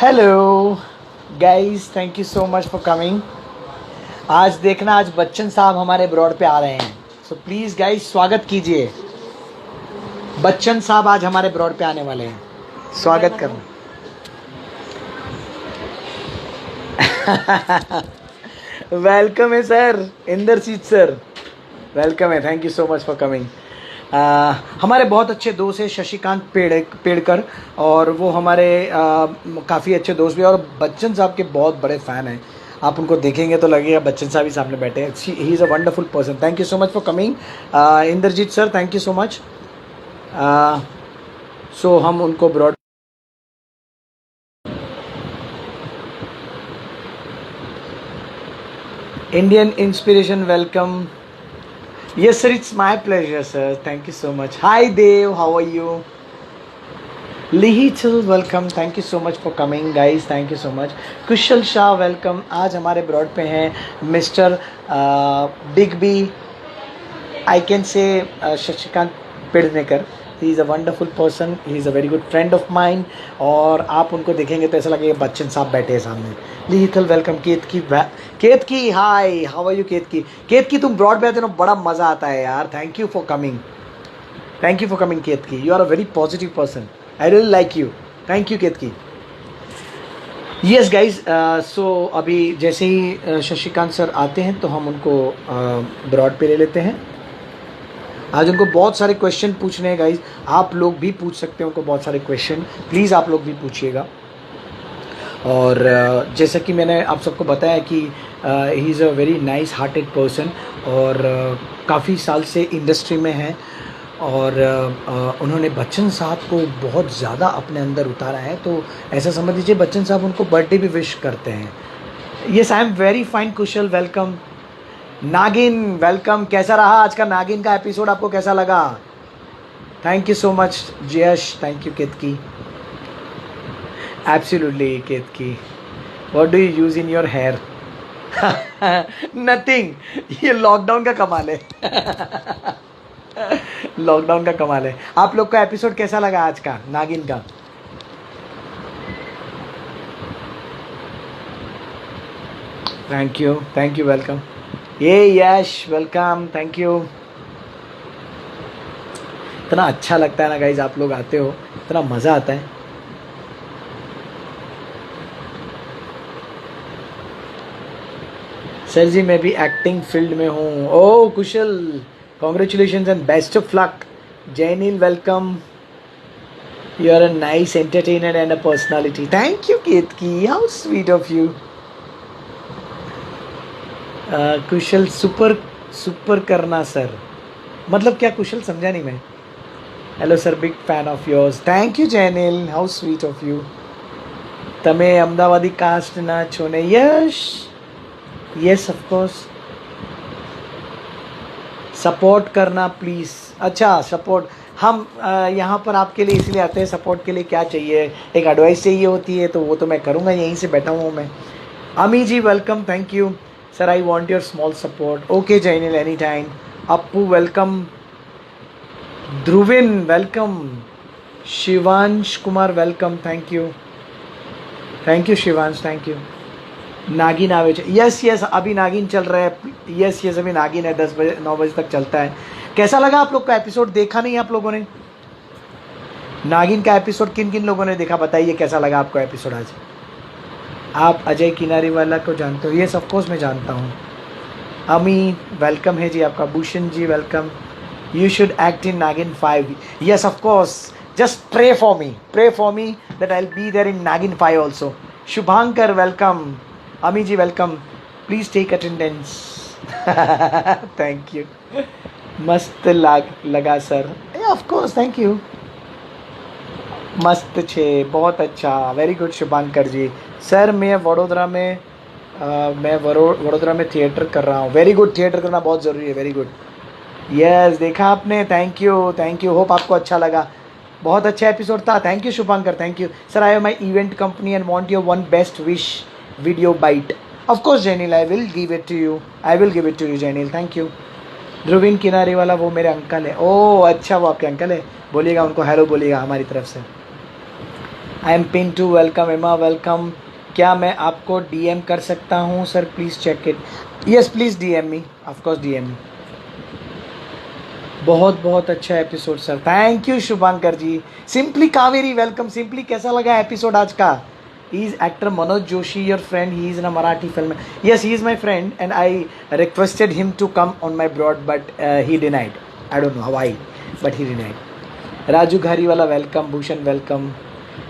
Hello guys, thank you so much for coming. आज देखना, आज बच्चन साहब हमारे ब्रॉड पे आ रहे हैं, सो प्लीज़ गाइस स्वागत कीजिए। बच्चन साहब आज हमारे ब्रॉड पे आने वाले हैं, स्वागत करना। वेलकम है सर, इंद्रजीत सर, वेलकम है, thank you so much for coming. हमारे बहुत अच्छे दोस्त हैं शशिकांत पेड़कर, और वो हमारे काफ़ी अच्छे दोस्त भी हैं और बच्चन साहब के बहुत बड़े फ़ैन हैं। आप उनको देखेंगे तो लगेगा बच्चन साहब ही सामने बैठे हैं। He is a wonderful person. Thank you so much for coming Indrajeet sir, thank you so much. So हम उनको broad Indian inspiration, welcome. Yes, sir, it's my pleasure, sir. Thank you so much. Hi, Dev. How are you? Lihichal, welcome. Thank you so much for coming, guys. Thank you so much. Kushal Shah, welcome. आज हमारे broad पे हैं mister Digby, I can say Shashikant Pednekar. He is a wonderful person, he is a very good friend of mine, और आप उनको देखेंगे तो ऐसा लगेगा बच्चन साहब बैठे हैं सामने। लिहिथल, welcome. Ketaki, hi, how are you Ketaki, तुम ब्रॉड पे आते हो ना, बड़ा मज़ा आता है यार। Thank you for coming, thank you for coming Ketaki. You are a very positive person, I really like you. Thank you Ketaki. Yes guys, so अभी जैसे ही शशिकांत सर आते हैं तो हम उनको ब्रॉड पे ले लेते हैं। आज उनको बहुत सारे क्वेश्चन पूछने हैं गाइज, आप लोग भी पूछ सकते हैं उनको बहुत सारे क्वेश्चन, प्लीज़ आप लोग भी पूछिएगा। और जैसा कि मैंने आप सबको बताया कि ही is a very nice hearted person, और काफ़ी साल से इंडस्ट्री में हैं, और उन्होंने बच्चन साहब को बहुत ज़्यादा अपने अंदर उतारा है। तो ऐसा समझ लीजिए बच्चन साहब उनको बर्थडे भी विश करते हैं। Yes, I am very fine Kusal, welcome. नागिन, वेलकम। कैसा रहा आज का नागिन का एपिसोड, आपको कैसा लगा? Thank you so much Jayesh, thank you Ketaki. Absolutely Ketaki, what do you use in your hair? Nothing, ये लॉकडाउन का कमाल है। लॉकडाउन का कमाल है। आप लोग का एपिसोड कैसा लगा आज का नागिन का? Thank you, welcome. ये यश, वेलकम, थैंक यू। इतना अच्छा लगता है ना गाइज, आप लोग आते हो, इतना मज़ा आता है। सर जी, मैं भी एक्टिंग फील्ड में हूँ। Oh Kushal, congratulation and best of luck. Jainil, welcome. You are a nice entertainer and a personality. Thank you Ketki, how sweet of you. Kushal, super करना सर, मतलब क्या कुशल, समझा नहीं मैं। Hello sir, big fan of yours. Thank you Jainil, how sweet of you. તમે અમદાવાદી cast ના છો ને? Yes of course. सपोर्ट करना प्लीज़। अच्छा, सपोर्ट हम यहाँ पर आपके लिए इसलिए आते हैं, सपोर्ट के लिए क्या चाहिए, एक एडवाइस चाहिए होती है, तो वो तो मैं करूँगा, यहीं से बैठा हूँ मैं। Ami ji, welcome, thank you sir. I want your small support. Okay Jainil, any time. Appu, welcome. Dhruvin, welcome. Shivansh Kumar, welcome, thank you Shivansh, thank you. Naagin आवे, यस, अभी नागिन चल रहा है। यस, अभी नागिन है, 10 बजे 9 बजे तक चलता है। कैसा लगा आप लोग का एपिसोड? देखा नहीं आप लोगों ने नागिन का एपिसोड? किन किन लोगों ने देखा, बताइए कैसा लगा आपको एपिसोड आज? आप अजय किनारी वाला को जानते हो? यस, ऑफ कोर्स मैं जानता हूँ। अमी, वेलकम है जी आपका। Bhushan ji, welcome. You should act in Naagin 5। Yes, of course, just pray for me that I will be there in Naagin 5 also. Shubhankar, welcome. Ami ji, welcome. Please take attendance. Thank you. मस्त लगा sir. Of course, thank you. मस्त छे, बहुत अच्छा, very good Shubhankar ji. Sir मैं वडोदरा में वडोदरा में theatre कर रहा हूँ। वेरी गुड, थिएटर करना बहुत ज़रूरी है, वेरी गुड। यस, देखा आपने, थैंक यू, होप आपको अच्छा लगा। बहुत अच्छा एपिसोड था, thank you Shubhankar, thank you sir. I have my event company and want your one best wish video byte. Of course Jainil, I will give it to you Jainil, thank you. Dhruvin किनारे वाला वो मेरे अंकल है। ओह अच्छा, वो आपके अंकल है, बोलिएगा उनको हेलो बोलिएगा हमारी तरफ से। I am Pintu, welcome. Emma, welcome. क्या मैं आपको डीएम कर सकता हूँ sir? Please check it. Yes, please DM me, of course DM me. बहुत बहुत अच्छा episode sir, thank you Shubhankar ji. Simply Kaveri, welcome. Simply, कैसा लगा एपिसोड आज का? He is actor Manoj Joshi, your friend. He is in a Marathi film. Yes, he is my friend and I requested him to come on my broad but he denied. I don't know how, but he denied. Raju Ghariwala, welcome. Bhushan, welcome.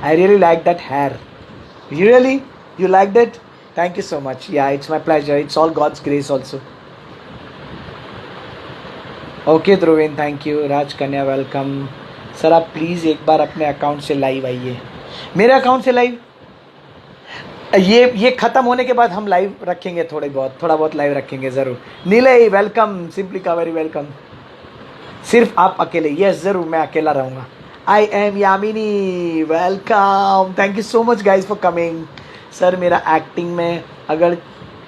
I really like that hair. Really? You liked it? Thank you so much. Yeah, it's my pleasure. It's all God's grace also. Okay Dhruvin, thank you. Raj Kanya, welcome. Sir आप please एक बार अपने account से live आइए। मेरे account से live? ये ख़त्म होने के बाद हम लाइव रखेंगे, थोड़ा बहुत लाइव रखेंगे ज़रूर। नीले, वेलकम। Simply Kaveri, welcome. सिर्फ आप अकेले? यस, ज़रूर, मैं अकेला रहूँगा। I am Yamini, welcome. Thank you so much guys for coming. Sir मेरा एक्टिंग में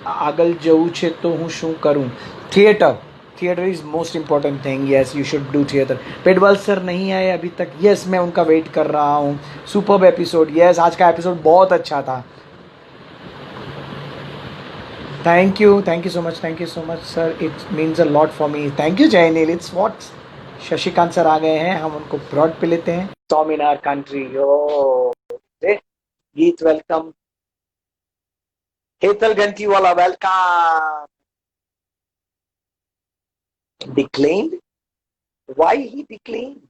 આગળ જવું છે તો હું શું કરું? Theatre is most important thing. Yes, you should do theatre. Pedwal sir नहीं आए अभी तक? येस, मैं उनका वेट कर रहा हूँ। Superb episode. येस, आज का एपिसोड बहुत अच्छा था। Thank you so much sir, it means a lot for me. Thank you Jaynil, it's what. Shashikant sir आ गए हैं, हम उनको ब्रॉड पे लेते हैं। सौमिनार country, oh Geet, welcome. Hetal Ghantiwala, welcome. Declined? Why he declined?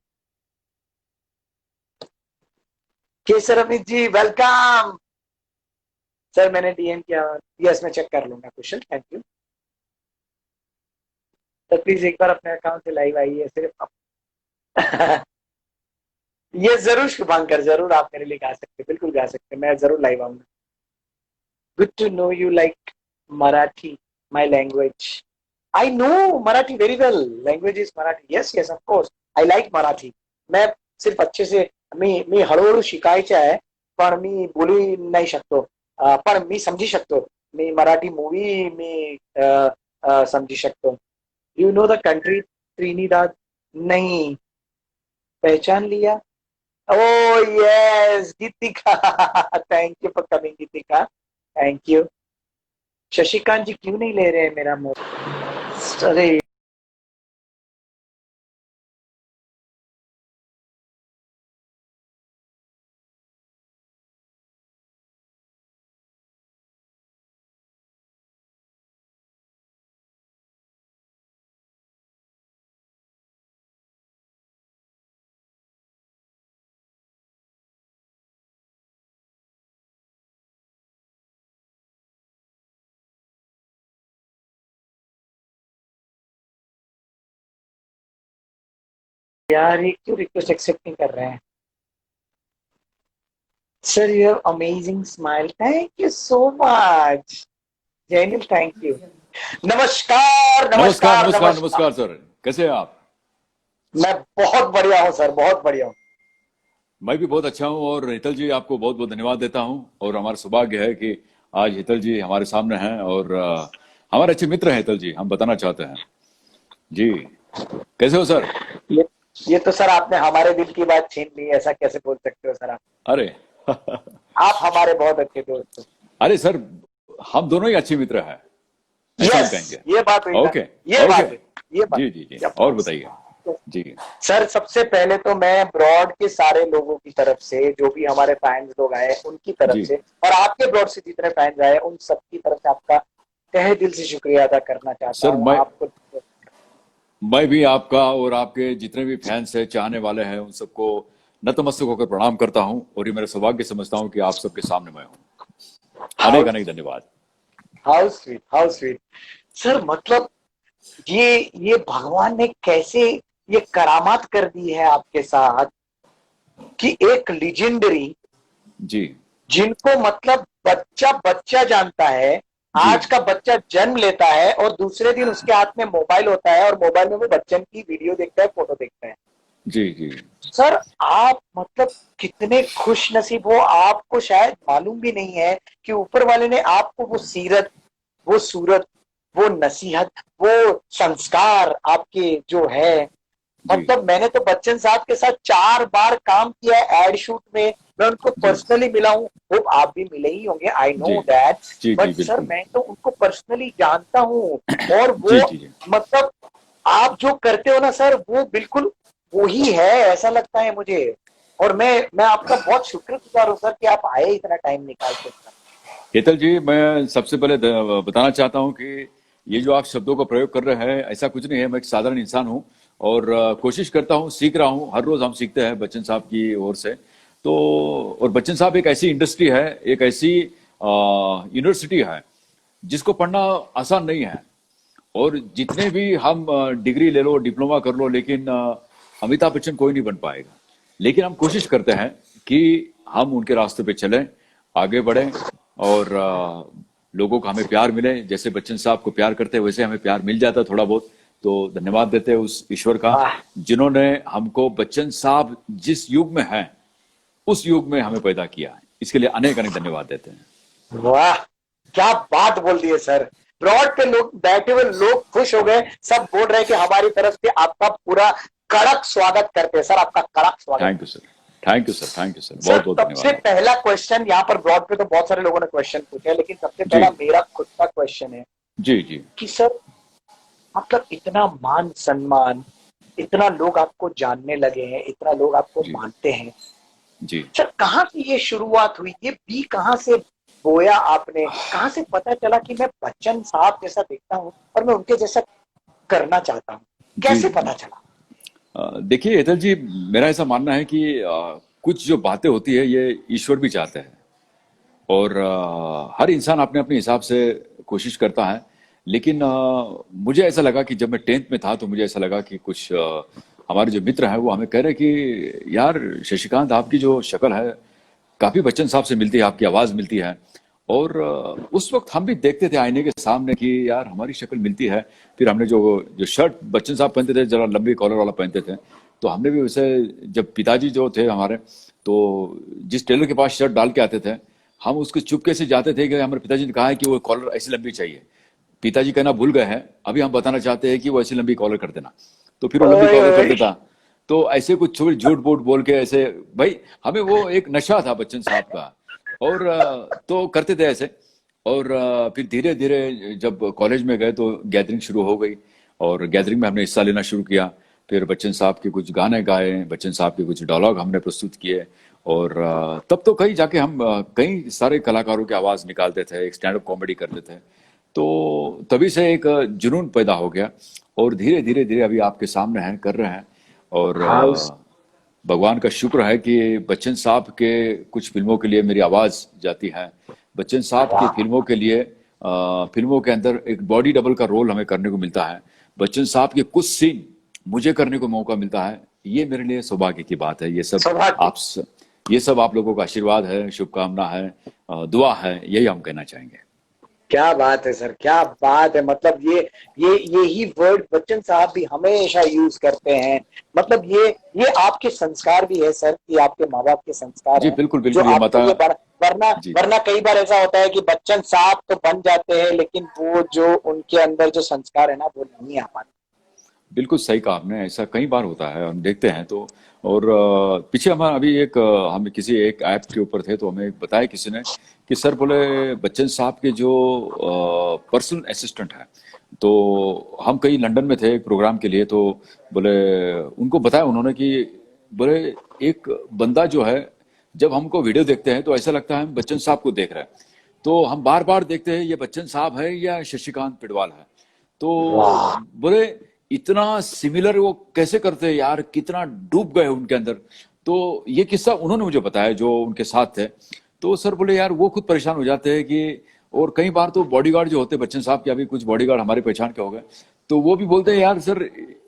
Kesar Amit ji, welcome. Sir मैंने डीएम किया। यस, मैं चेक कर लूंगा कुशल, थैंक यू। तो प्लीज एक बार अपने अकाउंट से लाइव आइए सिर्फ। ये जरूर शुभांकर, जरूर आप मेरे लिए गा सकते, बिल्कुल गा सकते, मैं जरूर लाइव आऊंगा। Good to know you like Marathi, my language. I know Marathi very well. Language is Marathi. Yes, yes, of course. I like Marathi. मैं सिर्फ अच्छे से मी हळूहळू शिकायचे आहे, पण मी बोलू नाही शकतो, पण मी समजी शकतो। मी मराठी मूवी मी समझी शकतो। You know the country Trinidad? नहीं। पहचान लिया? Oh yes, Geetika. Thank you for coming Geetika, thank you. Shashikant ji क्यों नहीं ले रहे हैं मेरा मोबाइल? अरे यार, ये क्यों रिक्वेस्ट एक्सेप्ट नहीं कर रहे हैं? Sir you have amazing smile, thank you so much. Jainil, thank you. नमस्कार नमस्कार नमस्कार नमस्कार नमस्कार। नमस्कार सर, कैसे हैं आप? मैं बहुत बढ़िया हूँ सर, बहुत बढ़िया हूँ। मैं भी बहुत अच्छा हूं और हितल जी आपको बहुत बहुत धन्यवाद देता हूं। और हमारा सौभाग्य है कि आज हितल जी हमारे सामने हैं और हमारे अच्छे मित्र हैं हितल जी, हम बताना चाहते हैं जी। कैसे हो सर? ये ये तो सर आपने हमारे दिल की बात छीन ली, ऐसा कैसे बोल सकते हो सर आप? अरे आप हमारे बहुत अच्छे दोस्त हो। अरे सर, हम दोनों ही अच्छे मित्र हैं, ऐसा हम यस, कहेंगे। ये बात हुई ना, ओके। ये ओके। बात हुई, ये बात। जी जी जी, Of और course. बताइए जी। सर सबसे पहले तो मैं ब्रॉड के सारे लोगों की तरफ से, जो भी हमारे फैंस लोग आए उनकी तरफ जी से, और आपके ब्रॉड से जितने फैंस आए उन सबकी तरफ से आपका तहे दिल से शुक्रिया अदा करना चाहता सर, हूँ आपको। मैं भी आपका और आपके जितने भी फैंस हैं, चाहने वाले हैं, उन सबको नतमस्तक होकर प्रणाम करता हूं और ये मेरा सौभाग्य समझता हूं कि आप सबके सामने मैं हूं। हाउ अनेक अनेक धन्यवाद। How sweet, how sweet. Sir मतलब ये भगवान ने कैसे ये करामात कर दी है आपके साथ कि एक लीजेंडरी, जी जिनको मतलब बच्चा बच्चा जानता है, जी आज का बच्चा जन्म लेता है और दूसरे दिन उसके हाथ में मोबाइल होता है और मोबाइल में वो बच्चन की वीडियो देखता है, फोटो देखता है। जी जी सर आप मतलब कितने खुश नसीब हो, आपको शायद मालूम भी नहीं है कि ऊपर वाले ने आपको वो सीरत, वो सूरत, वो नसीहत, वो संस्कार आपके जो है। जी मतलब मैंने तो बच्चन साहब के साथ 4 बार काम किया है एड शूट में, मैं उनको जी पर्सनली मिला हूँ, होप आप भी मिले ही होंगे, आई नो जी दैट। जी जी बट सर बिल्कुल। मैं तो उनको पर्सनली जानता हूँ, और वो जी जी जी मतलब आप जो करते हो ना सर, वो बिल्कुल वही है, ऐसा लगता है मुझे। और मैं आपका बहुत शुक्रगुजार हूँ सर कि आप आए इतना टाइम निकाल के सर। हेतल जी, मैं सबसे पहले बताना चाहता हूं कि ये जो आप शब्दों का प्रयोग कर रहे हैं, ऐसा कुछ नहीं है। मैं एक साधारण इंसान हूं और कोशिश करता हूं, सीख रहा हूं। हर रोज हम सीखते हैं बच्चन साहब की ओर से। तो और बच्चन साहब एक ऐसी इंडस्ट्री है, एक ऐसी यूनिवर्सिटी है जिसको पढ़ना आसान नहीं है। और जितने भी हम डिग्री ले लो, डिप्लोमा कर लो, लेकिन अमिताभ बच्चन कोई नहीं बन पाएगा। लेकिन हम कोशिश करते हैं कि हम उनके रास्ते पे चलें, आगे बढ़ें और लोगों का हमें प्यार मिले। जैसे बच्चन साहब को प्यार करते हैं, वैसे हमें प्यार मिल जाता है थोड़ा बहुत। तो धन्यवाद देते हैं उस ईश्वर का, वाह जिन्होंने हमको बच्चन साहब जिस युग में हैं उस युग में हमें पैदा किया है। इसके लिए अनेक अनेक धन्यवाद देते हैं। वाह, क्या बात बोल दी है सर। ब्रॉड पे लोग बैठे हुए लोग खुश हो गए, सब बोल रहे हैं कि हमारी तरफ से आपका पूरा कड़क स्वागत करते हैं सर, आपका कड़क स्वागत। Thank you sir, thank you sir, thank you sir, sir बहुत बहुत सबसे धन्यवाद आपका। पहला क्वेश्चन यहाँ पर, ब्रॉड पे तो बहुत सारे लोगों ने क्वेश्चन पूछे हैं, लेकिन सबसे जी पहला मेरा खुद का क्वेश्चन है जी जी कि सर मतलब इतना मान सम्मान, इतना लोग आपको जानने लगे हैं, इतना लोग आपको जी मानते हैं, जी। सर कहाँ से ये शुरुआत हुई, ये बी कहाँ से बोया आपने, कहाँ से पता चला कि मैं बच्चन साहब जैसा दिखता हूँ और मैं उनके जैसा करना चाहता हूँ, जी कैसे जी। पता चला? देखिए हेतल जी, मेरा ऐसा मानना है कि कुछ जो बातें होती है ये ईश्वर भी चाहते हैं। और हर इंसान अपने अपने हिसाब से कोशिश करता है। लेकिन मुझे ऐसा लगा कि जब मैं 10th में था तो मुझे ऐसा लगा कि कुछ हमारे जो मित्र हैं वो हमें कह रहे कि यार शशिकांत, आपकी जो शक्ल है काफी बच्चन साहब से मिलती है, आपकी आवाज मिलती है। और उस वक्त हम भी देखते थे आईने के सामने कि यार हमारी शक्ल मिलती है। फिर हमने जो जो शर्ट बच्चन साहब पहनते थे, जरा लंबी कॉलर वाला पहनते थे, तो हमने भी वैसे, जब पिताजी जो थे हमारे, तो जिस टेलर के पास शर्ट डाल के आते थे, हम उसके चुपके से जाते थे कि हमारे पिताजी ने कहा है कि वो कॉलर ऐसी लंबी चाहिए। पिताजी कहना भूल गए हैं, अभी हम बताना चाहते हैं कि वो ऐसी लंबी कॉलर कर देना। तो फिर वो लंबी ओए कॉलर कर ओए, देता। तो ऐसे कुछ छोटे झूठ बूठ बोल के ऐसे, भाई हमें वो एक नशा था बच्चन साहब का। और तो करते थे ऐसे। और फिर धीरे धीरे जब कॉलेज में गए तो गैदरिंग शुरू हो गई, और गैदरिंग में हमने हिस्सा लेना शुरू किया। फिर बच्चन साहब के कुछ गाने गाए, बच्चन साहब के कुछ डायलॉग हमने प्रस्तुत किए। और तब तो कहीं जाके हम कई सारे कलाकारों की आवाज निकालते थे, एक स्टैंड अप कॉमेडी करते थे। तो तभी से एक जुनून पैदा हो गया, और धीरे धीरे धीरे अभी आपके सामने हैं, कर रहे हैं। और हाउस, भगवान का शुक्र है कि बच्चन साहब के कुछ फिल्मों के लिए मेरी आवाज जाती है। बच्चन साहब की वाह, फिल्मों के लिए फिल्मों के अंदर एक बॉडी डबल का रोल हमें करने को मिलता है। बच्चन साहब के कुछ सीन मुझे करने को मौका मिलता है। ये मेरे लिए सौभाग्य की बात है। सौभाग्य। ये सब आप लोगों का आशीर्वाद है, शुभकामना है, दुआ है, यही हम कहना चाहेंगे। क्या बात है सर, क्या बात है। मतलब यही वर्ड बच्चन साहब भी हमेशा यूज करते हैं। मतलब ये आपके संस्कार भी है सर, कि आपके माँ बाप के संस्कार जी हैं बिल्कुल जो बिल्कुल, ये आपको माता। ये वरना जी वरना कई बार ऐसा होता है कि बच्चन साहब तो बन जाते हैं, लेकिन वो जो उनके अंदर जो संस्कार है ना, वो नहीं आ पाते। बिल्कुल सही कहा आपने, ऐसा कई बार होता है, हम देखते हैं तो। और पीछे हम अभी हम किसी एक ऐप के ऊपर थे, तो हमें बताया किसी ने कि सर बोले बच्चन साहब के जो पर्सनल असिस्टेंट हैं, तो हम कहीं लंदन में थे एक प्रोग्राम के लिए, तो बोले उनको बताया उन्होंने कि बोले एक बंदा जो है, जब हमको वीडियो देखते हैं तो ऐसा लगता है हम बच्चन साहब को देख रहे हैं। तो हम बार बार देखते हैं ये बच्चन साहब है या शशिकांत पिडवाल है। तो वाह, बोले इतना सिमिलर वो कैसे करते हैं यार, कितना डूब गए उनके अंदर। तो ये किस्सा उन्होंने मुझे बताया जो उनके साथ थे। तो सर बोले यार वो खुद परेशान हो जाते हैं कि, और कई बार तो बॉडीगार्ड जो होते हैं बच्चन साहब के, अभी कुछ बॉडीगार्ड हमारे पहचान के हो गए, तो वो भी बोलते हैं यार सर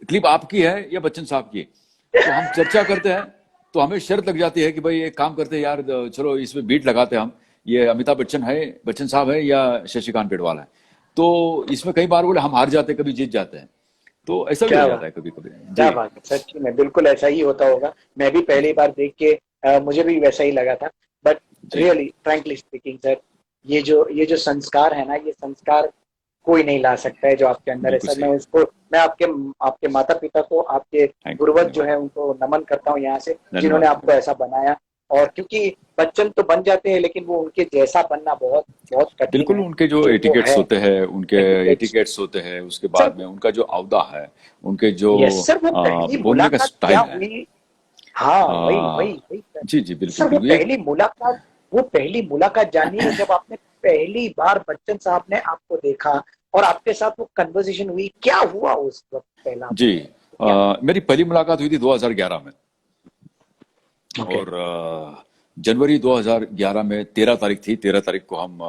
क्लिप आपकी है या बच्चन साहब की। तो हम चर्चा करते हैं, तो हमें शर्त लग जाती है कि भाई एक काम करते हैं यार, चलो इसमें बीट लगाते हैं हम, ये अमिताभ बच्चन है, बच्चन साहब है या शशिकांत पिडवाल है। तो इसमें कई बार बोले हम हार जाते हैं, कभी जीत जाते हैं। तो ऐसा भी हो क्या जाता बात, है कभी कभी। क्या जी बात है, सच्ची में बिल्कुल ऐसा ही होता होगा। मैं भी पहली बार देख के मुझे भी वैसा ही लगा था। बट जी रियली फ्रैंकली स्पीकिंग सर, ये जो संस्कार है ना, ये संस्कार कोई नहीं ला सकता है जो आपके अंदर है बिल्कुल सर। सही। मैं आपके आपके माता पिता को, आपके थैंक यू, पूर्वज जो धन्यवाद। है उनको नमन करता हूँ यहाँ से, जिन्होंने धन्यवाद आपको धन्यवाद। ऐसा बनाया। और क्योंकि बच्चन तो बन जाते हैं लेकिन वो उनके जैसा बनना बहुत बहुत कठिन बिल्कुल, है, उनके जो तो वो एटिकेट्स है होते हैं, उनके एटिकेट्स। एटिकेट्स होते हैं, उसके सर, बाद में उनका जो अवदा है, उनके जो यस सर, वो पहली बोलने का मुलाकात क्या स्टाइल है। हुई? हाँ, वही आ, वही वही सर। जी जी, बिल्कुल सर वो बिल्कुल, ये पहली मुलाकात, वो पहली मुलाकात जानिए जब आपने पहली बार बच्चन साहब ने आपको देखा और आपके साथ वो कन्वर्सेशन हुई, क्या हुआ उस वक्त पहला जी, क्या? मेरी पहली मुलाकात हुई थी 2011 में। ओके। और जनवरी 2011 में 13 तारीख थी, 13 तारीख को हम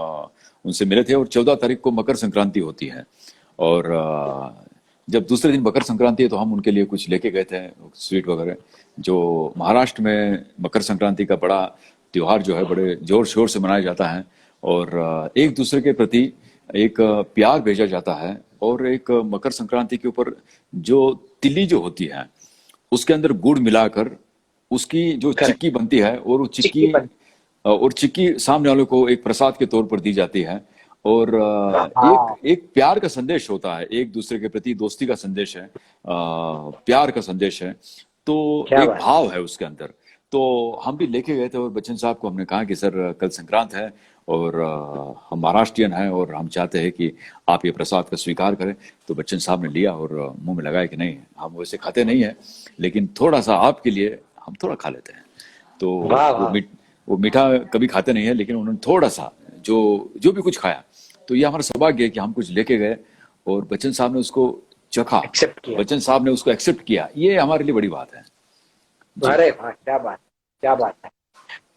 उनसे मिले थे, और 14 तारीख को मकर संक्रांति होती है। और जब दूसरे दिन मकर संक्रांति है तो हम उनके लिए कुछ लेके गए थे, स्वीट वगैरह। जो महाराष्ट्र में मकर संक्रांति का बड़ा त्योहार जो है, बड़े जोर शोर से मनाया जाता है, और एक दूसरे के प्रति एक प्यार भेजा जाता है। और एक मकर संक्रांति के ऊपर जो तिल्ली जो होती है, उसके अंदर गुड़ मिलाकर उसकी जो करेक्ट। चिक्की बनती है, और वो चिक्की बन। चिक्की सामने वालों को एक प्रसाद के तौर पर दी जाती है। और एक हाँ, एक प्यार का संदेश होता है, एक दूसरे के प्रति दोस्ती का संदेश है, प्यार का संदेश है। तो क्या एक बात। भाव है उसके अंदर। तो हम भी लेके गए थे, और बच्चन साहब को हमने कहा कि सर, कल संक्रांत है, और हम महाराष्ट्रियन हैं, और हम चाहते हैं कि आप ये प्रसाद का स्वीकार करें। तो बच्चन साहब ने लिया और मुंह में लगाया कि नहीं, हम वैसे खाते नहीं हैं, लेकिन थोड़ा सा आपके लिए हम थोड़ा खा लेते हैं। तो वाह वो वाह। वो मीठा कभी खाते नहीं है, लेकिन उन्होंने थोड़ा सा जो जो भी कुछ खाया। तो ये हमारा सौभाग्य है कि हम कुछ लेके गए, और बच्चन साहब ने उसको चखा, एक्सेप्ट किया। बच्चन साहब ने उसको एक्सेप्ट किया। ये हमारे लिए बड़ी बात है। जी। अरे वाह, क्या बात, क्या बात है।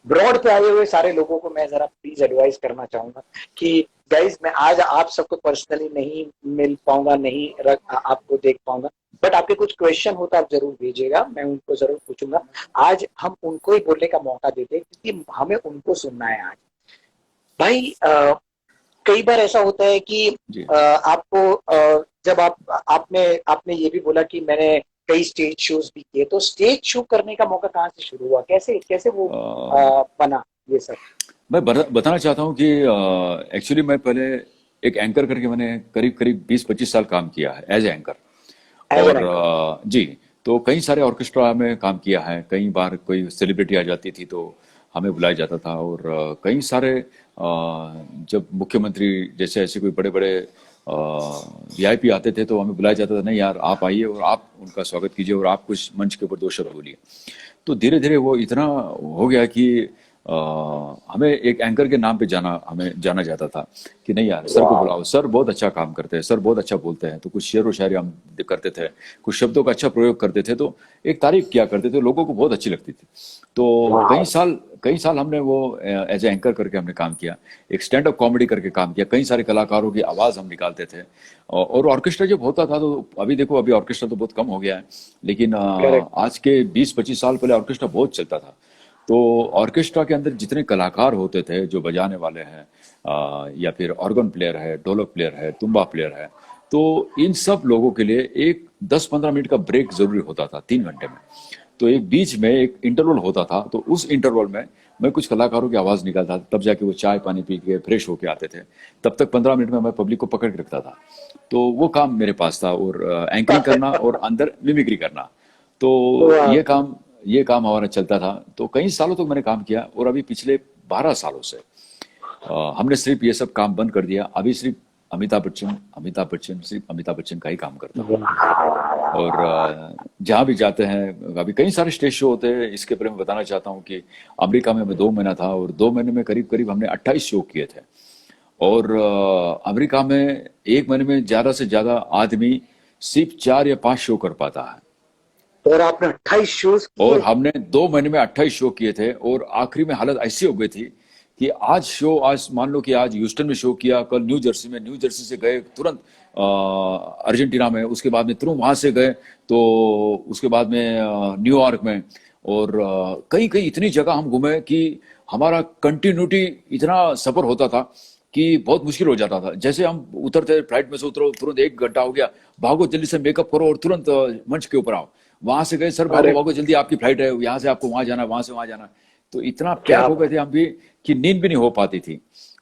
ब्रॉड पे आए हुए सारे लोगों को मैं जरा प्लीज एडवाइस करना चाहूंगा कि गाइज, मैं आज आप सबको पर्सनली नहीं मिल पाऊंगा, नहीं आपको देख पाऊंगा, बट आपके कुछ क्वेश्चन हो तो आप जरूर भेजिएगा, मैं उनको जरूर पूछूंगा। आज हम उनको ही बोलने का मौका देते हैं क्योंकि हमें उनको सुनना है आज। भाई, कई बार ऐसा होता है कि जी। आपको जब आपने आपने ये भी बोला कि मैंने कई स्टेज शोज भी किए, तो स्टेज शो करने का मौका कहाँ से शुरू हुआ, कैसे कैसे वो बना ये सब? मैं बताना चाहता हूँ कि एक्चुअली मैं पहले एक एंकर करके मैंने करीब करीब 20-25 साल काम किया है, एज एंकर। एज एन और एंकर। जी, तो कई सारे ऑर्केस्ट्रा में काम किया है। कई बार कोई सेलिब्रिटी आ जाती थी तो हमें बुलाया जाता था, और कई सारे जब मुख्यमंत्री जैसे ऐसे कोई बड़े बड़े वीआईपी आते थे तो हमें बुलाया जाता था, नहीं यार आप आइए और आप उनका स्वागत कीजिए, और आप कुछ मंच के ऊपर 2 शब्द बोलिए। तो धीरे धीरे वो इतना हो गया कि हमें एक एंकर के नाम पे हमें जाना जाता था कि नहीं यार, सर को वाह। बुलाओ, सर बहुत अच्छा काम करते हैं, सर बहुत अच्छा बोलते हैं। तो कुछ शेर व शायरी हम करते थे, कुछ शब्दों का अच्छा प्रयोग करते थे, तो एक तारीफ किया करते थे, लोगों को बहुत अच्छी लगती थी। तो वाह। कई साल हमने वो एज ए एंकर करके हमने काम किया, एक स्टैंड अप कॉमेडी करके काम किया, कई सारे कलाकारों की आवाज हम निकालते थे। और ऑर्केस्ट्रा जब होता था तो अभी देखो, अभी ऑर्केस्ट्रा तो बहुत कम हो गया है, लेकिन करेक्ट। आज के 20-25 साल पहले ऑर्केस्ट्रा बहुत चलता था। तो ऑर्केस्ट्रा के अंदर जितने कलाकार होते थे, जो बजाने वाले हैं, या फिर ऑर्गन प्लेयर है, ढोलक प्लेयर है, तुम्बा प्लेयर है, तो इन सब लोगों के लिए एक 10-15 मिनट का ब्रेक जरूरी होता था 3 घंटे में। तो एक बीच में एक इंटरवल होता था, तो उस इंटरवल में मैं कुछ कलाकारों की आवाज निकालता था, तब जाके वो चाय पानी पी के फ्रेश होके आते थे। तब तक 15 मिनट में मैं पब्लिक को पकड़ के रखता था। तो वो काम मेरे पास था, और एंकरिंग करना और अंदर मिमिक्री करना। तो वाह। ये काम हमारा चलता था। तो कई सालों तक मैंने काम किया, और अभी पिछले 12 सालों से हमने सिर्फ ये सब काम बंद कर दिया। अभी सिर्फ सिर्फ अमिताभ बच्चन का ही काम करता हूँ। और जहाँ भी जाते हैं, अभी कई सारे स्टेज शो होते हैं। इसके बारे में बताना चाहता हूँ कि अमेरिका में मैं 2 महीना था, और 2 महीने में करीब करीब हमने 28 शो किए थे। और अमेरिका में 1 महीने में ज्यादा से ज्यादा आदमी सिर्फ 4 या 5 शो कर पाता है, और आपने 28 शोज और किए? हमने 2 महीने में 28 शो किए थे। और आखिरी में हालत ऐसी हो गई थी कि आज मान लो कि आज ह्यूस्टन में शो किया, कल न्यू जर्सी में, न्यू जर्सी से गए तुरंत अर्जेंटीना में, उसके बाद में तुरंत वहां से गए तो उसके बाद में न्यूयॉर्क में, और कई कई इतनी जगह हम घूमे कि हमारा कंटिन्यूटी इतना सफर होता था कि बहुत मुश्किल हो जाता था। जैसे हम उतरते, फ्लाइट में से उतरो, तुरंत 1 घंटा हो गया, भागो जल्दी से मेकअप करो और तुरंत मंच के ऊपर आओ। वहां से गए, सर भागो अरे भागो जल्दी, आपकी फ्लाइट है, यहाँ से आपको वहां जाना, वहां से वहां जाना। तो इतना पैक क्या हो गए बात। थे हम भी कि नींद भी नहीं हो पाती थी।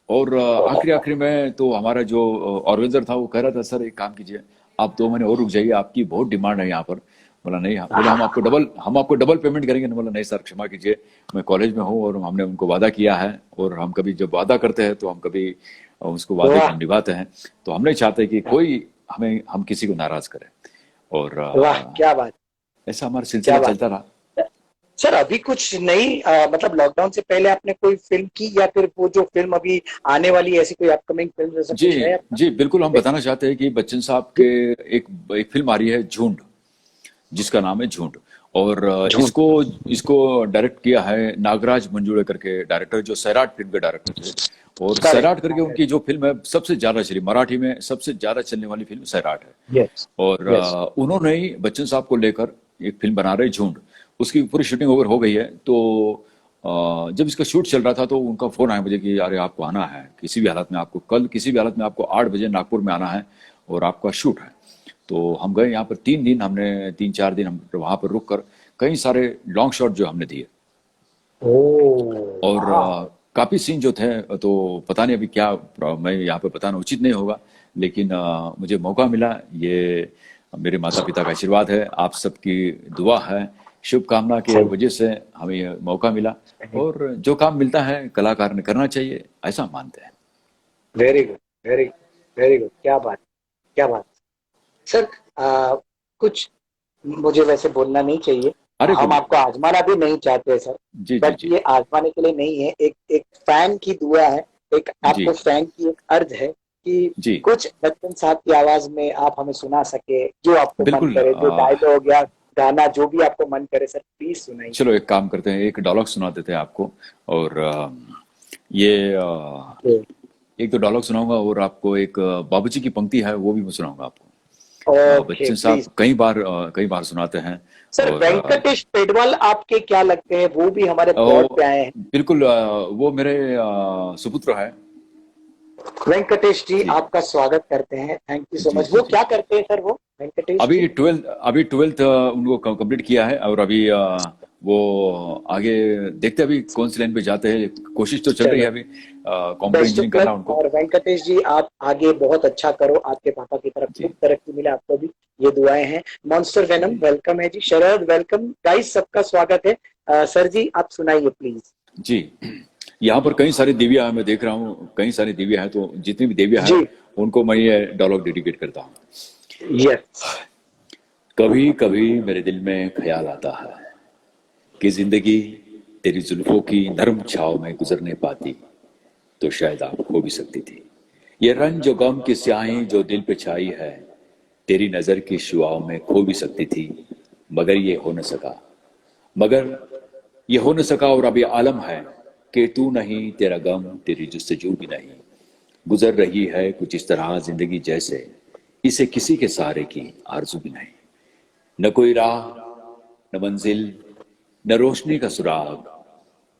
और आखिरी आखिरी में तो हमारा जो ऑर्गेनाइजर था वो कह रहा था, सर एक काम कीजिए, आप 2 महीने और रुक जाइए, आपकी बहुत डिमांड है यहाँ पर, बोला नहीं, बोला हम आपको डबल पेमेंट करेंगे। बोला नहीं सर क्षमा कीजिए, मैं कॉलेज में हूँ और हमने उनको वादा किया है, और हम कभी जब वादा करते हैं तो हम कभी उसको वादे को वाह हम निभाते हैं, तो हम नहीं चाहते कि कोई हम किसी को नाराज करे। और वाह, क्या बात, ऐसा हमारा क्या सिलसिला बात। चलता रहा। सर अभी कुछ नई मतलब लॉकडाउन से पहले आपने कोई फिल्म की, या फिर वो जो फिल्म अभी आने वाली है, ऐसी कोई अपकमिंग फिल्म जैसा जी कुछ है आपका? जी बिल्कुल, हम बताना चाहते हैं कि बच्चन साहब के एक एक फिल्म आ रही है झुंड, जिसका नाम है झुंड। और झूठ। इसको इसको डायरेक्ट किया है नागराज मंजुळे करके डायरेक्टर, जो सैराट फिल्म के डायरेक्टर थे। और सैराट करके करेक्ट। उनकी जो फिल्म है सबसे ज्यादा चली, मराठी में सबसे ज्यादा चलने वाली फिल्म सैराट है। यस और यस। उन्होंने ही बच्चन साहब को लेकर एक फिल्म बना रहे झुंड। उसकी पूरी शूटिंग ओवर हो गई है। तो जब इसका शूट चल रहा था तो उनका फोन आया मुझे कि अरे आपको आना है किसी भी हालत में, आपको कल किसी भी हालत में आपको 8 बजे नागपुर में आना है और आपका शूट है। तो हम गए यहाँ पर 3 दिन, हमने 3-4 दिन हम वहां पर रुक कर कई सारे लॉन्ग शॉट जो हमने दिए। और काफी सीन जो थे, तो पता नहीं अभी क्या, मैं यहाँ पे बताना उचित नहीं होगा, लेकिन मुझे मौका मिला। ये मेरे माता पिता का आशीर्वाद है, आप सबकी दुआ है, शुभकामना की वजह से हमें ये मौका मिला। और जो काम मिलता है कलाकार ने करना चाहिए, ऐसा मानते हैं। Very good, very very good, क्या बात, क्या बात। सर कुछ मुझे वैसे बोलना नहीं चाहिए, अरे हम बोलिए। आपको आजमाना भी नहीं चाहते सर, जी जी बट जी ये आजमाने के लिए नहीं है, एक एक फैन की दुआ है, एक जी आपको फैन की एक अर्ज है कि जी कुछ बच्चन साहब की आवाज में आप हमें सुना सके, जो आपको मन बिल्कुल। करे, जो डायलॉग या गाना जो भी आपको मन करे सर, प्लीज सुनाइए। चलो एक काम करते हैं, एक डायलॉग सुना देते हैं आपको। और ये एक तो डायलॉग सुनाऊंगा, और आपको एक बाबूजी की पंक्ति है वो भी मैं सुनाऊंगा आपको। ओके बच्चन साहब प्लीज। कई बार सुनाते हैं। सर और वेंकटेश पेडवाल आपके क्या लगते हैं, वो भी हमारे ब्रॉड पे आए हैं। बिल्कुल, वो मेरे सुपुत्र है। वेंकटेश जी जी आपका स्वागत करते हैं, थैंक यू सो जी मच। जी वो जी। क्या करते हैं सर, वो वेंकटेश जी? अभी ट्वेल्थ उनको कंप्लीट किया है, और अभी वो आगे देखते हैं अभी कौन सी लाइन पे जाते हैं। कोशिश तो चल रही है, चलो, अभी कंप्यूटर बेस्ट इंजीनियरिंग ऑफ करना लक। है उनको। और वेंकटेश जी आप आगे बहुत अच्छा करो, आपके पापा की तरफ खूब जी तरक्की मिले, आपको भी ये दुआएं हैं। मॉन्स्टर वेनम जी वेलकम है जी, शरद वेलकम, गाइस सबका स्वागत है। सर जी आप सुनाइए प्लीज। जी। यहाँ पर कई सारी देवियां मैं देख रहा हूँ, कई सारी देवियां हैं, तो जितनी भी देवियां हैं जी उनको मैं ये डायलॉग डेडिकेट करता हूँ। यस। कभी कभी मेरे दिल में ख्याल आता है कि जिंदगी तेरी जुल्फों की नरम छाव में गुजर नहीं पाती तो शायद आप हो भी सकती थी। ये रंज और गम की स्याही जो दिल पे छाई है तेरी नजर की शुआओं में खो भी सकती थी, मगर ये हो न सका। मगर ये हो न सका, और अब ये आलम है कि तू नहीं, तेरा गम, तेरी जुस्तजू भी नहीं। गुजर रही है कुछ इस तरह जिंदगी जैसे इसे किसी के सहारे की आरजू भी नहीं। न कोई राह, न मंजिल, न रोशनी का सुराग,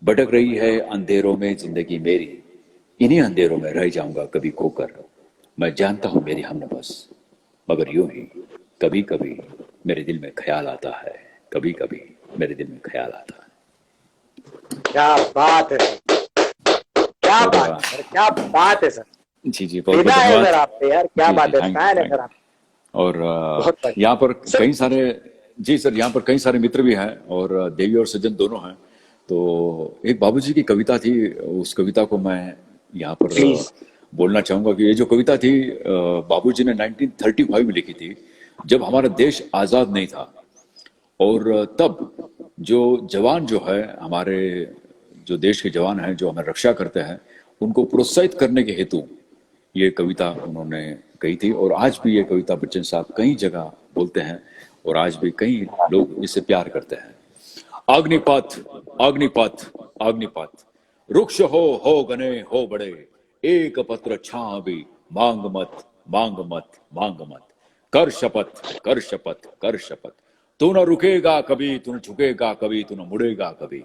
भटक रही है अंधेरों में जिंदगी मेरी। इन्हीं अंधेरों में रह जाऊंगा कभी खोकर। मैं जानता हूं मेरी हमनफस, मगर यूं ही कभी कभी मेरे दिल में ख्याल आता है, कभी कभी मेरे दिल में ख्याल आता है। क्या बात है सर, क्या और बात है सर, क्या बात है सर। जी जी, बहुत फिदा बहुत है धन्यवाद। सर आप पे यार, क्या जी जी, बात है, थैंक यू फैन है थैंक सर आप। यू। और बहुत बढ़िया यहाँ पर सर। कई सारे, जी सर, यहाँ पर कई सारे मित्र भी हैं, और देवी और सज्जन दोनों हैं। तो एक बाबूजी की कविता थी, उस कविता को मैं यहाँ पर प्लीज। बोलना चाहूंगा कि ये जो कविता थी बाबूजी ने 1935 में लिखी थी, जब हमारा देश आजाद नहीं था। और तब जो जवान जो है हमारे, जो देश के जवान हैं जो हमें रक्षा करते हैं, उनको प्रोत्साहित करने के हेतु ये कविता उन्होंने कही थी। और आज भी ये कविता बच्चन साहब कई जगह बोलते हैं, और आज भी कई लोग इससे प्यार करते हैं। अग्निपथ, अग्निपथ, अग्निपथ, रुक्ष हो घने हो बड़े, एक पत्र छावी, मांग मत, मांग मत, मांग मत। कर शपथ, कर शपथ, कर शपथ, तू न रुकेगा कभी, तू न झुकेगा कभी, तू न मुड़ेगा कभी।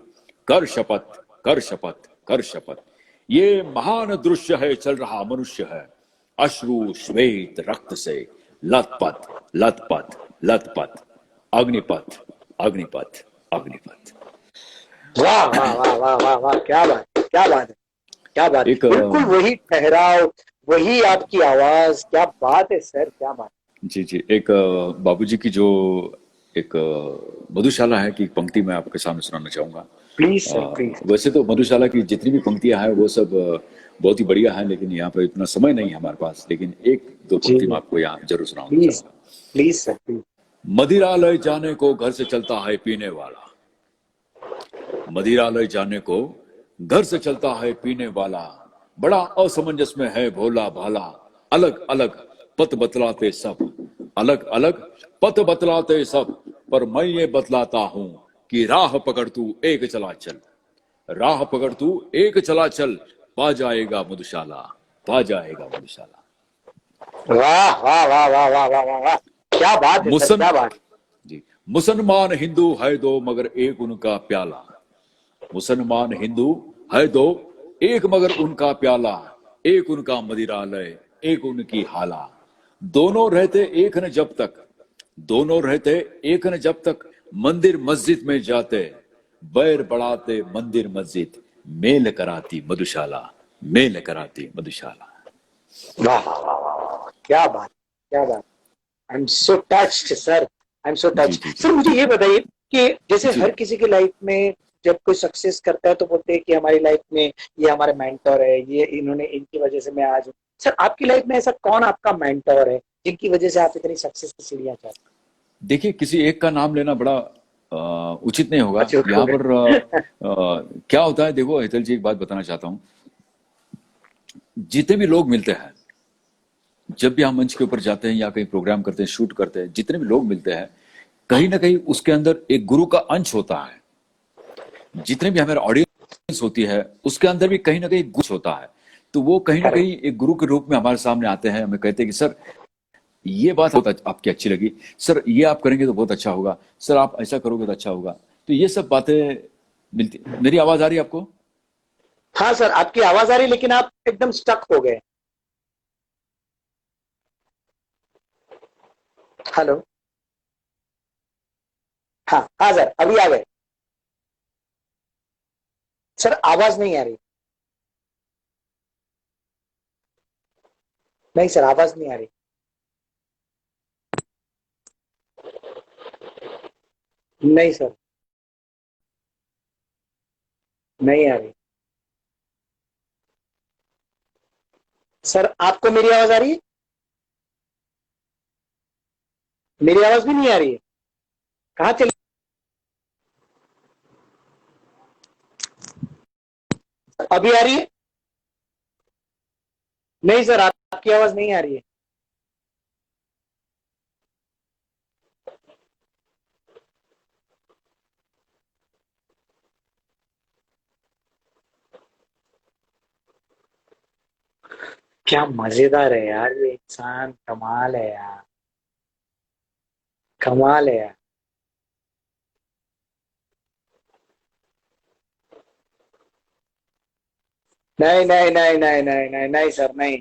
कर शपथ, कर शपथ, कर शपथ। ये महान दृश्य है, चल रहा मनुष्य है, अश्रु श्वेत रक्त से लथपथ, लथपथ, लथपथ। अग्निपथ, अग्निपथ, अग्निपथ। वाह वाह वाह वाह वाह वाह, क्या बात है, क्या बात है, क्या बात है। एक बिल्कुल वही ठहराव, वही आपकी आवाज, क्या बात है सर, क्या बात। जी जी, एक बाबूजी की जो एक मधुशाला है कि पंक्ति मैं आपके सामने सुनाना चाहूंगा। Please sir, please. वैसे तो मधुशाला की जितनी भी पंक्तियां हैं वो सब बहुत ही बढ़िया है, लेकिन यहाँ पर इतना समय नहीं है हमारे पास, लेकिन एक दो जी पंक्ति मैं आपको यहाँ जरूर सुनाऊंगा प्लीज, चाहूंगा। Please sir, please. मदिरालय जाने को घर से चलता है पीने वाला, मदिरालय जाने को घर से चलता है पीने वाला, बड़ा असमंजस में है भोला भाला, अलग अलग पथ बतलाते सब, अलग अलग पथ बतलाते सब, पर मैं ये बतलाता हूं कि राह पकड़ तू एक चला चल, राह पकड़ तू एक चला चल, पा जाएगा मधुशाला, पा जाएगा मधुशाला। वाह वाह वाह वाह वाह वाह वाह वाह, क्या बात है सर, मुसन क्या बात। जी, मुसलमान हिंदू है दो मगर एक उनका प्याला, मुसलमान हिंदू है दो एक मगर उनका प्याला, एक उनका मदिरालय एक उनकी हाला, दोनों रहते एक न जब तक, दोनों रहते एक न जब तक, मंदिर मस्जिद में जाते, बैर बढ़ाते मंदिर मस्जिद, मेल कराती मधुशाला, मेल कराती मधुशाला। वाह वाह वाह वाह वाह, क्या बात, क्या बात। I am so touched sir, I am so जी टच्ड जी जी सर। मुझे ये बताइए कि जैसे जी हर किसी की लाइफ में जब कोई सक्सेस करता है तो बोलते हैं कि हमारी लाइफ में ये हमारे मेंटर है, ये इन्होंने, इनकी वजह से मैं आज हूँ। सर आपकी लाइफ में ऐसा कौन आपका मेंटर है जिनकी वजह से आप इतनी सक्सेस की सीढ़ियां चढ़? देखिए, किसी एक का नाम लेना बड़ा उचित नहीं होगा अच्छा यहाँ हो पर। क्या होता है, देखो हितल जी, एक बात बताना चाहता हूँ। जितने भी लोग मिलते हैं, जब भी हम मंच के ऊपर जाते हैं या कहीं प्रोग्राम करते हैं, शूट करते हैं, जितने भी लोग मिलते हैं, कहीं ना कहीं उसके अंदर एक गुरु का अंश होता है। जितने भी हमारे ऑडियंस होती है उसके अंदर भी कहीं ना कहीं कुछ होता है, तो वो कहीं ना कहीं एक गुरु के रूप में हमारे सामने आते हैं, हमें कहते हैं कि सर ये बात बहुत आपकी अच्छी लगी, सर ये आप करेंगे तो बहुत अच्छा होगा, सर आप ऐसा करोगे तो अच्छा होगा। तो ये सब बातें मिलती। मेरी आवाज आ रही है आपको? हाँ सर, आपकी आवाज आ रही, लेकिन आप एकदम स्टक हो गए। हेलो, हाँ हाँ सर, अभी आ गए। सर आवाज नहीं आ रही। नहीं सर, आवाज नहीं आ रही। नहीं सर, नहीं आ रही। सर आपको मेरी आवाज आ रही है? मेरी आवाज भी नहीं आ रही है। कहाँ चली? अभी आ रही है? नहीं सर, आपकी आवाज नहीं आ रही है। क्या मजेदार है यार, ये इंसान कमाल है यार, कमाल है यार। नहीं नहीं नहीं नहीं नहीं नहीं नहीं सर, नहीं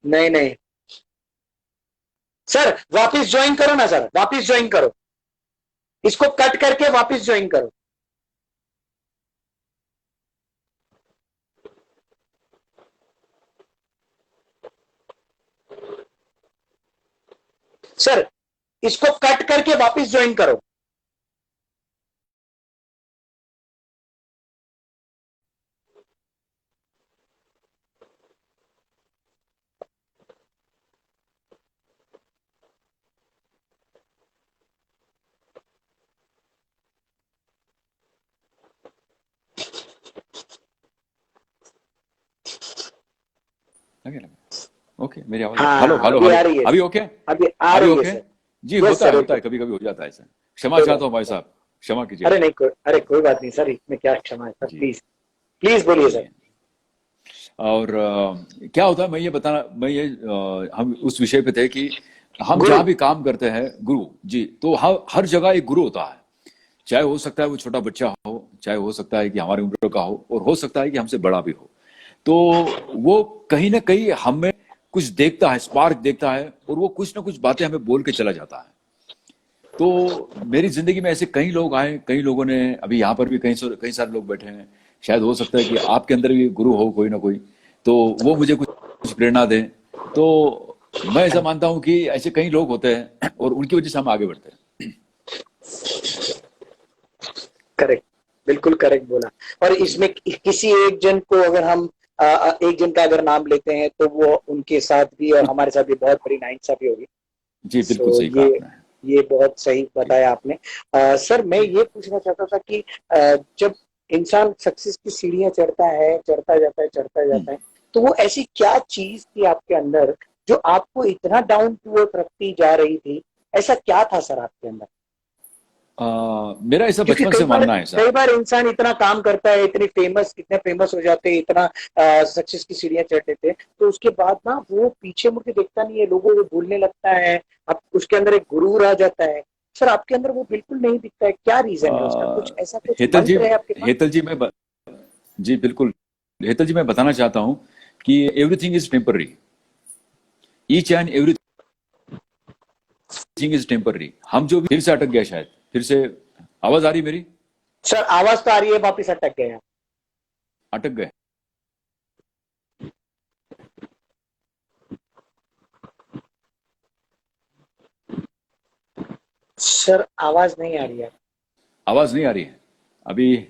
नहीं नहीं। सर वापस ज्वाइन करो ना सर, वापस ज्वाइन करो, इसको कट करके वापस ज्वाइन करो। सर इसको कट करके वापस ज्वाइन करो। लगे लगे। ओके, मेरी आवाज हाँ हेलो हेलो अभी हेलो, आ रही है अभी सर, ओके? अभी आ अभी रही है ओके? सर। जी, यस होता है सर, होता है, ओके। कभी कभी हो जाता है ऐसा। क्षमा कोई चाहता बात हूँ भाई साहब, क्षमा कीजिएगा। अरे नहीं, अरे कोई बात नहीं सर, इसमें क्या क्षमा है सर, जी प्लीज प्लीज बोलिए जी। सर। और क्या होता है, मैं ये हम उस विषय पे थे कि हम गुरु। जहाँ भी काम करते हैं, गुरु जी, तो हर जगह एक गुरु होता है। चाहे हो सकता है वो छोटा बच्चा हो, चाहे हो सकता है कि हमारी उम्र का हो, और हो सकता है कि हमसे बड़ा भी हो। तो वो कहीं ना कहीं हमें कुछ देखता है, स्पार्क देखता है, और वो कुछ ना कुछ बातें हमें बोल के चला जाता है। तो मेरी जिंदगी में ऐसे कई लोग आए, कई लोगों ने, अभी यहाँ पर भी कई सारे लोग बैठे हैं। शायद हो सकता है कि आपके अंदर भी गुरु हो कोई ना कोई, तो वो मुझे कुछ प्रेरणा दे। तो मैं ऐसा मानता हूँ कि ऐसे कई लोग होते हैं और उनकी वजह से हम आगे बढ़ते हैं। करेक्ट, बिल्कुल करेक्ट बोला। और इसमें किसी एक जन को अगर हम एक जन का अगर नाम लेते हैं तो वो उनके साथ भी और हमारे साथ भी बहुत बड़ी नाइंसाफी होगी। जी बिल्कुल सो सही कहा आपने। ये बहुत सही जी बताया आपने। सर मैं जी ये पूछना चाहता था कि जब इंसान सक्सेस की सीढ़ियां चढ़ता है, चढ़ता जाता है, चढ़ता हम्म। जाता है, तो वो ऐसी क्या चीज थी आपके अंदर जो आपको इतना डाउन टू अर्थ रखती जा रही थी? ऐसा क्या था सर आपके अंदर? मेरा ऐसा क्योंकि बचपन से मानना है कई ऐसा। बार इंसान इतना काम करता है, इतने फेमस हो जाते हैं, इतना सक्सेस की सीढ़ियां चढ़ लेते हैं, तो उसके बाद ना वो पीछे मुड़ के देखता नहीं है, लोगों को भूलने लगता है। अब उसके अंदर एक गुरूर आ जाता है। सर आपके अंदर वो बिल्कुल नहीं दिखता है, क्या रीजन है उसका? कुछ ऐसा कुछ हेतल जी, मंत्र है आपके पास? हेतल जी जी बिल्कुल, हेतल जी मैं बताना चाहता हूँ कि everything is temporary, each and everything is temporary. हम जो भी, फिर से अटक गया शायद, फिर से आवाज आ रही मेरी? सर आवाज तो आ रही है, वापिस अटक गए हैं। अटक गए। सर आवाज नहीं आ रही है। आवाज नहीं आ रही है अभी?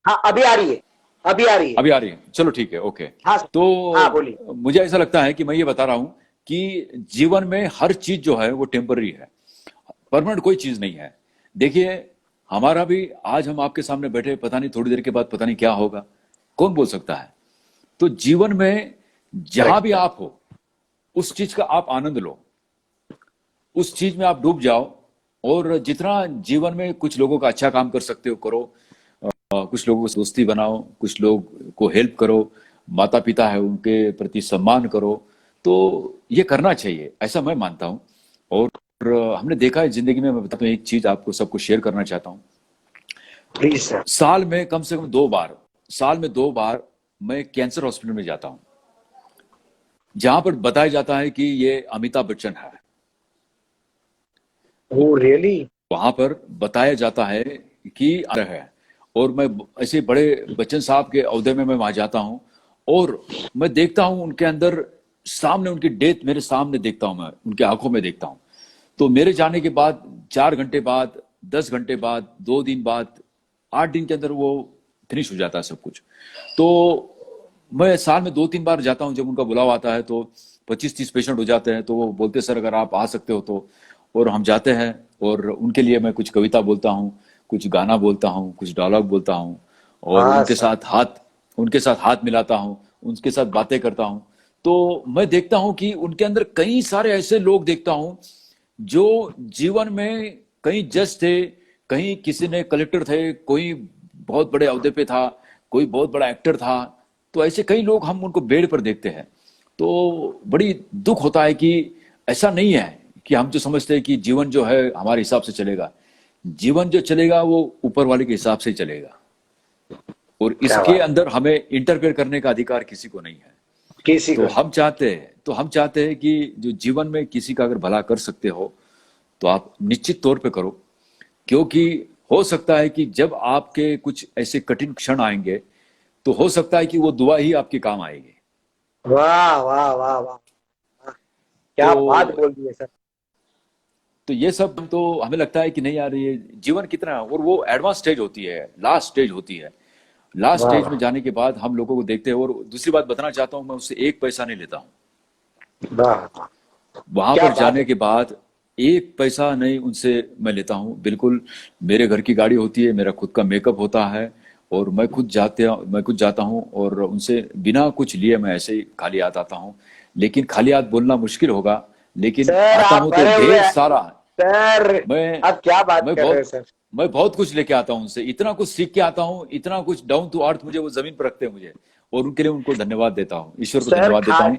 हाँ अभी आ रही है, अभी आ रही है। अभी आ रही है, चलो ठीक है, ओके। हाँ सर। हाँ तो बोलिए। मुझे ऐसा लगता है कि मैं ये बता रहा हूं कि जीवन में हर चीज जो है वो टेम्पररी है, परमानेंट कोई चीज नहीं है। देखिए, हमारा भी आज हम आपके सामने बैठे, पता नहीं थोड़ी देर के बाद पता नहीं क्या होगा, कौन बोल सकता है। तो जीवन में जहां भी करेक्ट। आप हो, उस चीज का आप आनंद लो, उस चीज में आप डूब जाओ। और जितना जीवन में कुछ लोगों का अच्छा काम कर सकते हो करो, कुछ लोगों से दोस्ती बनाओ, कुछ लोग को हेल्प करो, माता पिता है उनके प्रति सम्मान करो। तो ये करना चाहिए, ऐसा मैं मानता हूँ। और हमने देखा है जिंदगी में, मैं बताता हूँ एक चीज आपको सबको शेयर करना चाहता हूँ। Please sir. साल में कम से कम 2 बार, साल में 2 बार मैं कैंसर हॉस्पिटल में जाता हूँ, जहां पर बताया जाता है कि ये अमिताभ बच्चन है। Oh really? वहां पर बताया जाता है कि है। और मैं ऐसे बड़े बच्चन साहब के अहदे में मैं वहां जाता हूं, और मैं देखता हूं उनके अंदर, सामने उनकी डेथ मेरे सामने देखता हूं, मैं उनके आंखों में देखता हूं। तो मेरे जाने के बाद 4 घंटे बाद, 10 घंटे बाद, 2 दिन बाद, 8 दिन के अंदर वो फिनिश हो जाता है सब कुछ। तो मैं साल में 2-3 बार जाता हूँ। जब उनका बुलावा आता है तो 25-30 पेशेंट हो जाते हैं, तो वो बोलते हैं सर अगर आप आ सकते हो तो। और हम जाते हैं, और उनके लिए मैं कुछ कविता बोलता हूँ, कुछ गाना बोलता हूँ, कुछ डायलॉग बोलता हूँ, और वाह सर। उनके साथ हाथ मिलाता हूँ, उनके साथ बातें करता हूँ। तो मैं देखता हूँ कि उनके अंदर कई सारे ऐसे लोग देखता हूँ जो जीवन में कहीं जज थे, कहीं किसी ने कलेक्टर थे, कोई बहुत बड़े अहदे पे था, कोई बहुत बड़ा एक्टर था। तो ऐसे कई लोग हम उनको बेड पर देखते हैं। तो बड़ी दुख होता है कि ऐसा नहीं है कि हम जो समझते हैं कि जीवन जो है हमारे हिसाब से चलेगा। जीवन जो चलेगा वो ऊपर वाले के हिसाब से चलेगा, और क्या इसके बात। अंदर हमें इंटरफेयर करने का अधिकार किसी को नहीं है। किसी को नहीं। तो हम चाहते हैं कि जो जीवन में किसी का अगर भला कर सकते हो तो आप निश्चित तौर पे करो। क्योंकि हो सकता है कि जब आपके कुछ ऐसे कठिन क्षण आएंगे, तो हो सकता है कि वो दुआ ही आपके काम आएगी। वाह वाह वाह वाह। तो क्या बात बोल दी है सर। ये सब तो हमें लगता है कि नहीं यार, ये जीवन कितना, और वो एडवांस स्टेज होती है, लास्ट स्टेज होती है। लास्ट वाह स्टेज में वाह जाने के बाद हम लोगों को देखते हैं। और दूसरी बात बताना चाहता हूं, मैं उससे 1 पैसा नहीं लेता हूं। वाह वाह। वहां क्या पर बात जाने है। के बाद 1 पैसा नहीं उनसे मैं लेता हूं, बिल्कुल। मेरे घर की गाड़ी होती है, मेरा खुद का मेकअप होता है, और मैं खुद जाता हूं, और उनसे बिना कुछ लिए मैं ऐसे ही खाली हाथ आता हूं। लेकिन खाली हाथ बोलना मुश्किल होगा, लेकिन सर आता आप हूं तो भरे हुए ढेर हैं। सारा। सर मैं आप क्या बात मैं कर रहे हो बहुत सर? मैं बहुत कुछ लेके आता हूं उनसे, इतना कुछ सीख के आता हूं, इतना कुछ डाउन टू अर्थ मुझे वो जमीन पर रखते हैं मुझे। और उनके लिए उनको धन्यवाद देता हूं, ईश्वर को सर धन्यवाद देता खा हूं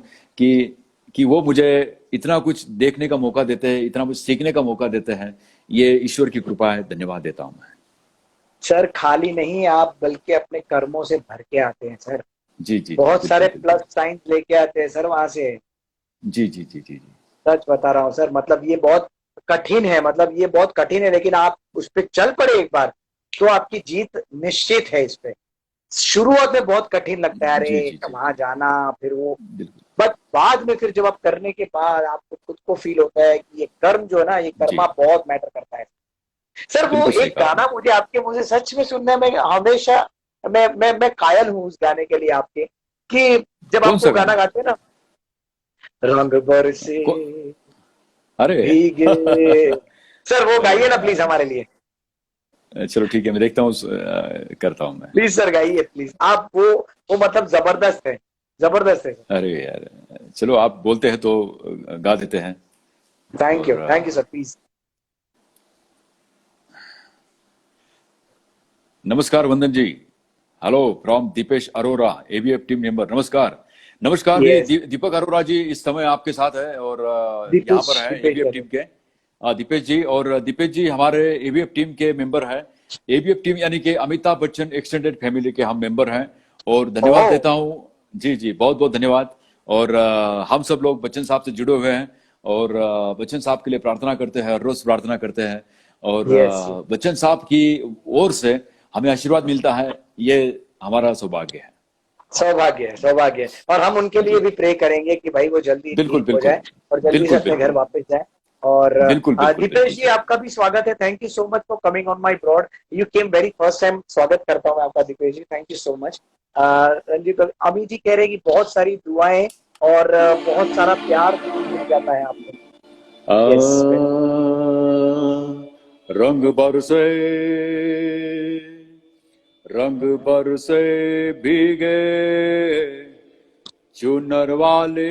कि वो मुझे इतना कुछ देखने का मौका देते हैं, इतना कुछ सीखने का मौका देते हैं। ये ईश्वर की कृपा है, धन्यवाद देता हूं मैं। सर खाली नहीं आप, बल्कि अपने कर्मों से भर के आते हैं सर। जी जी जी, बहुत बिल्कुल सारे बिल्कुल। प्लस साइंस लेके आते हैं सर वहां से। जी जी जी जी जी। सच बता रहा हूँ सर, मतलब ये बहुत कठिन है, मतलब ये बहुत कठिन है, लेकिन आप उस पर चल पड़े एक बार तो आपकी जीत निश्चित है इस पे। शुरुआत में बहुत कठिन लगता है, जी अरे जी जी वहां जी, जाना, फिर वो, बिल्कुल। बट बाद में फिर जब आप करने के बाद आपको खुद को फील होता है कि ये कर्म जो है ना, ये जी कर्मा बहुत मैटर करता है। सर वो बिल्कुल सही एक कहा गाना मुझे आपके मुंह से सच में सुनने में हमेशा मैं कायल हूँ उस गाने के लिए आपके, कि जब कौन आप वो सा गाना गाना? गाते हैं ना, रंग बरसे कौ, अरे भीगे, सर वो अरे गाइए ना प्लीज यार, हमारे लिए। चलो ठीक है, मैं देखता हूँ, करता हूँ मैं। प्लीज सर गाइए प्लीज, आप वो मतलब जबरदस्त है, जबरदस्त है। अरे यार, चलो आप बोलते हैं तो गा देते हैं। और थैंक यू सर प्लीज। नमस्कार वंदन जी। Hello from Deepesh Arora, ABF team member. नमस्कार। नमस्कार भी यस, दीपक अरोरा जी इस समय आपके साथ है, और यहाँ दीपेश पर है दीपेश एबीएफ सर। टीम के दीपेश जी। और दीपेश जी हमारे एबीएफ टीम के मेंबर हैं। एबीएफ टीम यानी कि अमिताभ बच्चन एक्सटेंडेड फैमिली के हम मेंबर हैं। और धन्यवाद ओ, देता हूँ। जी जी, बहुत बहुत धन्यवाद। और हम सब लोग बच्चन साहब से जुड़े हुए हैं, और बच्चन साहब के लिए प्रार्थना करते हैं, हर रोज प्रार्थना करते हैं। और यस, बच्चन साहब की ओर से हमें आशीर्वाद मिलता है, ये हमारा सौभाग्य है। सौभाग्य है, सौभाग्य है। और हम उनके लिए जी, भी प्रे करेंगे कि भाई वो जल्दी बिल्कुल ठीक हो बिल्कुल। जाए और जल्दी से बिल्कुल अपने घर बिल्कुल। वापस जाए। और बिल्कुल बिल्कुल दीपेश बिल्कुल जी सर। आपका भी स्वागत है, thank you so much for coming on my broad, you came very first time, स्वागत करता हूँ मैं आपका Deepesh ji, thank you so much. Ranjeet Ami ji कह रहे हैं कि बहुत सारी दुआएं और बहुत सारा प्यार मिल जाता है आपको। आ, यस, रंग बरसे, रंग बरसे भीगे चुनर वाले,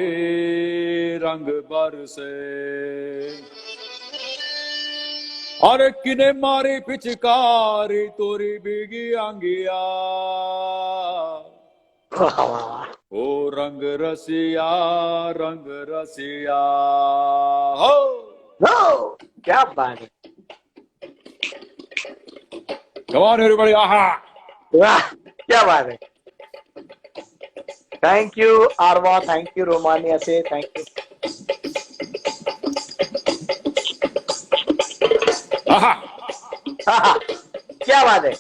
रंग बरसे। अरे किने मारी पिचकारी तोरी भीगी आंगिया, ओ रंग रसिया, रंग रसिया हो। क्या बात है, Come on everybody, आहा। वाह क्या बात है। Thank you Aarva, thank you Romania से, थैंक यू। आहा। क्या बात है।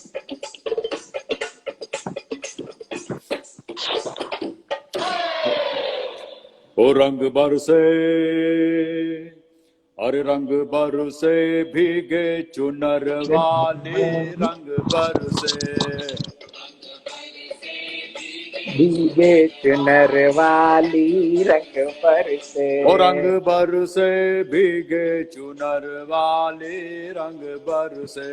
ओ रंग बरसे, अरे रंग बरसे भीगे चुनर वाले, रंग बरसे। भीगे चुनर वाली रंग पर से, ओ रंग बरसे भीगे चुनर वाले, रंग बरसे।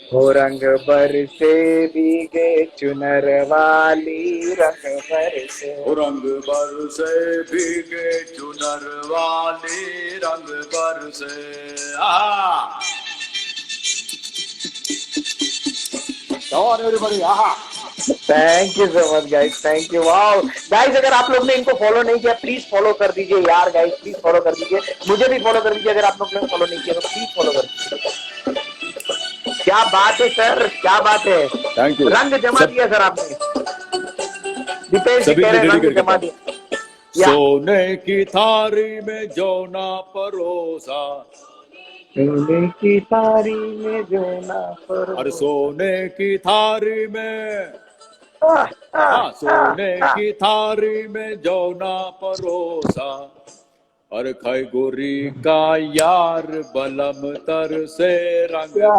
हो रंग पर से भीगे चुनर वाली रंग पर से। ओ रंग बरसे भीगे चुनर वाले, रंग बरसे। आहा। Come on everybody, आहा। Thank you so much guys, thank you. Wow guys, अगर आप लोग ने इनको फॉलो नहीं किया प्लीज फॉलो कर दीजिए यार गाइस, प्लीज फॉलो कर दीजिए, मुझे भी फॉलो कर दीजिए अगर आप लोग ने फॉलो नहीं किया तो प्लीज फॉलो कर दीजिए। क्या बात है सर, क्या बात है, थैंक यू। रंग जमा सब दिया सर आपने। दीपेश जी सभी कह के रहे लिए हैं रंग डेडिकेट करता जमा हूँ। दिया। या सोने की थारी में जौना परोसा, सोने की थारी में जो ना और परोसा। सोने की थारी में, आह, आह, हाँ आह, सोने आह। की थारी में जौना परोसा, और खाई गोरी का यार बलम तर से, रंग बरसे।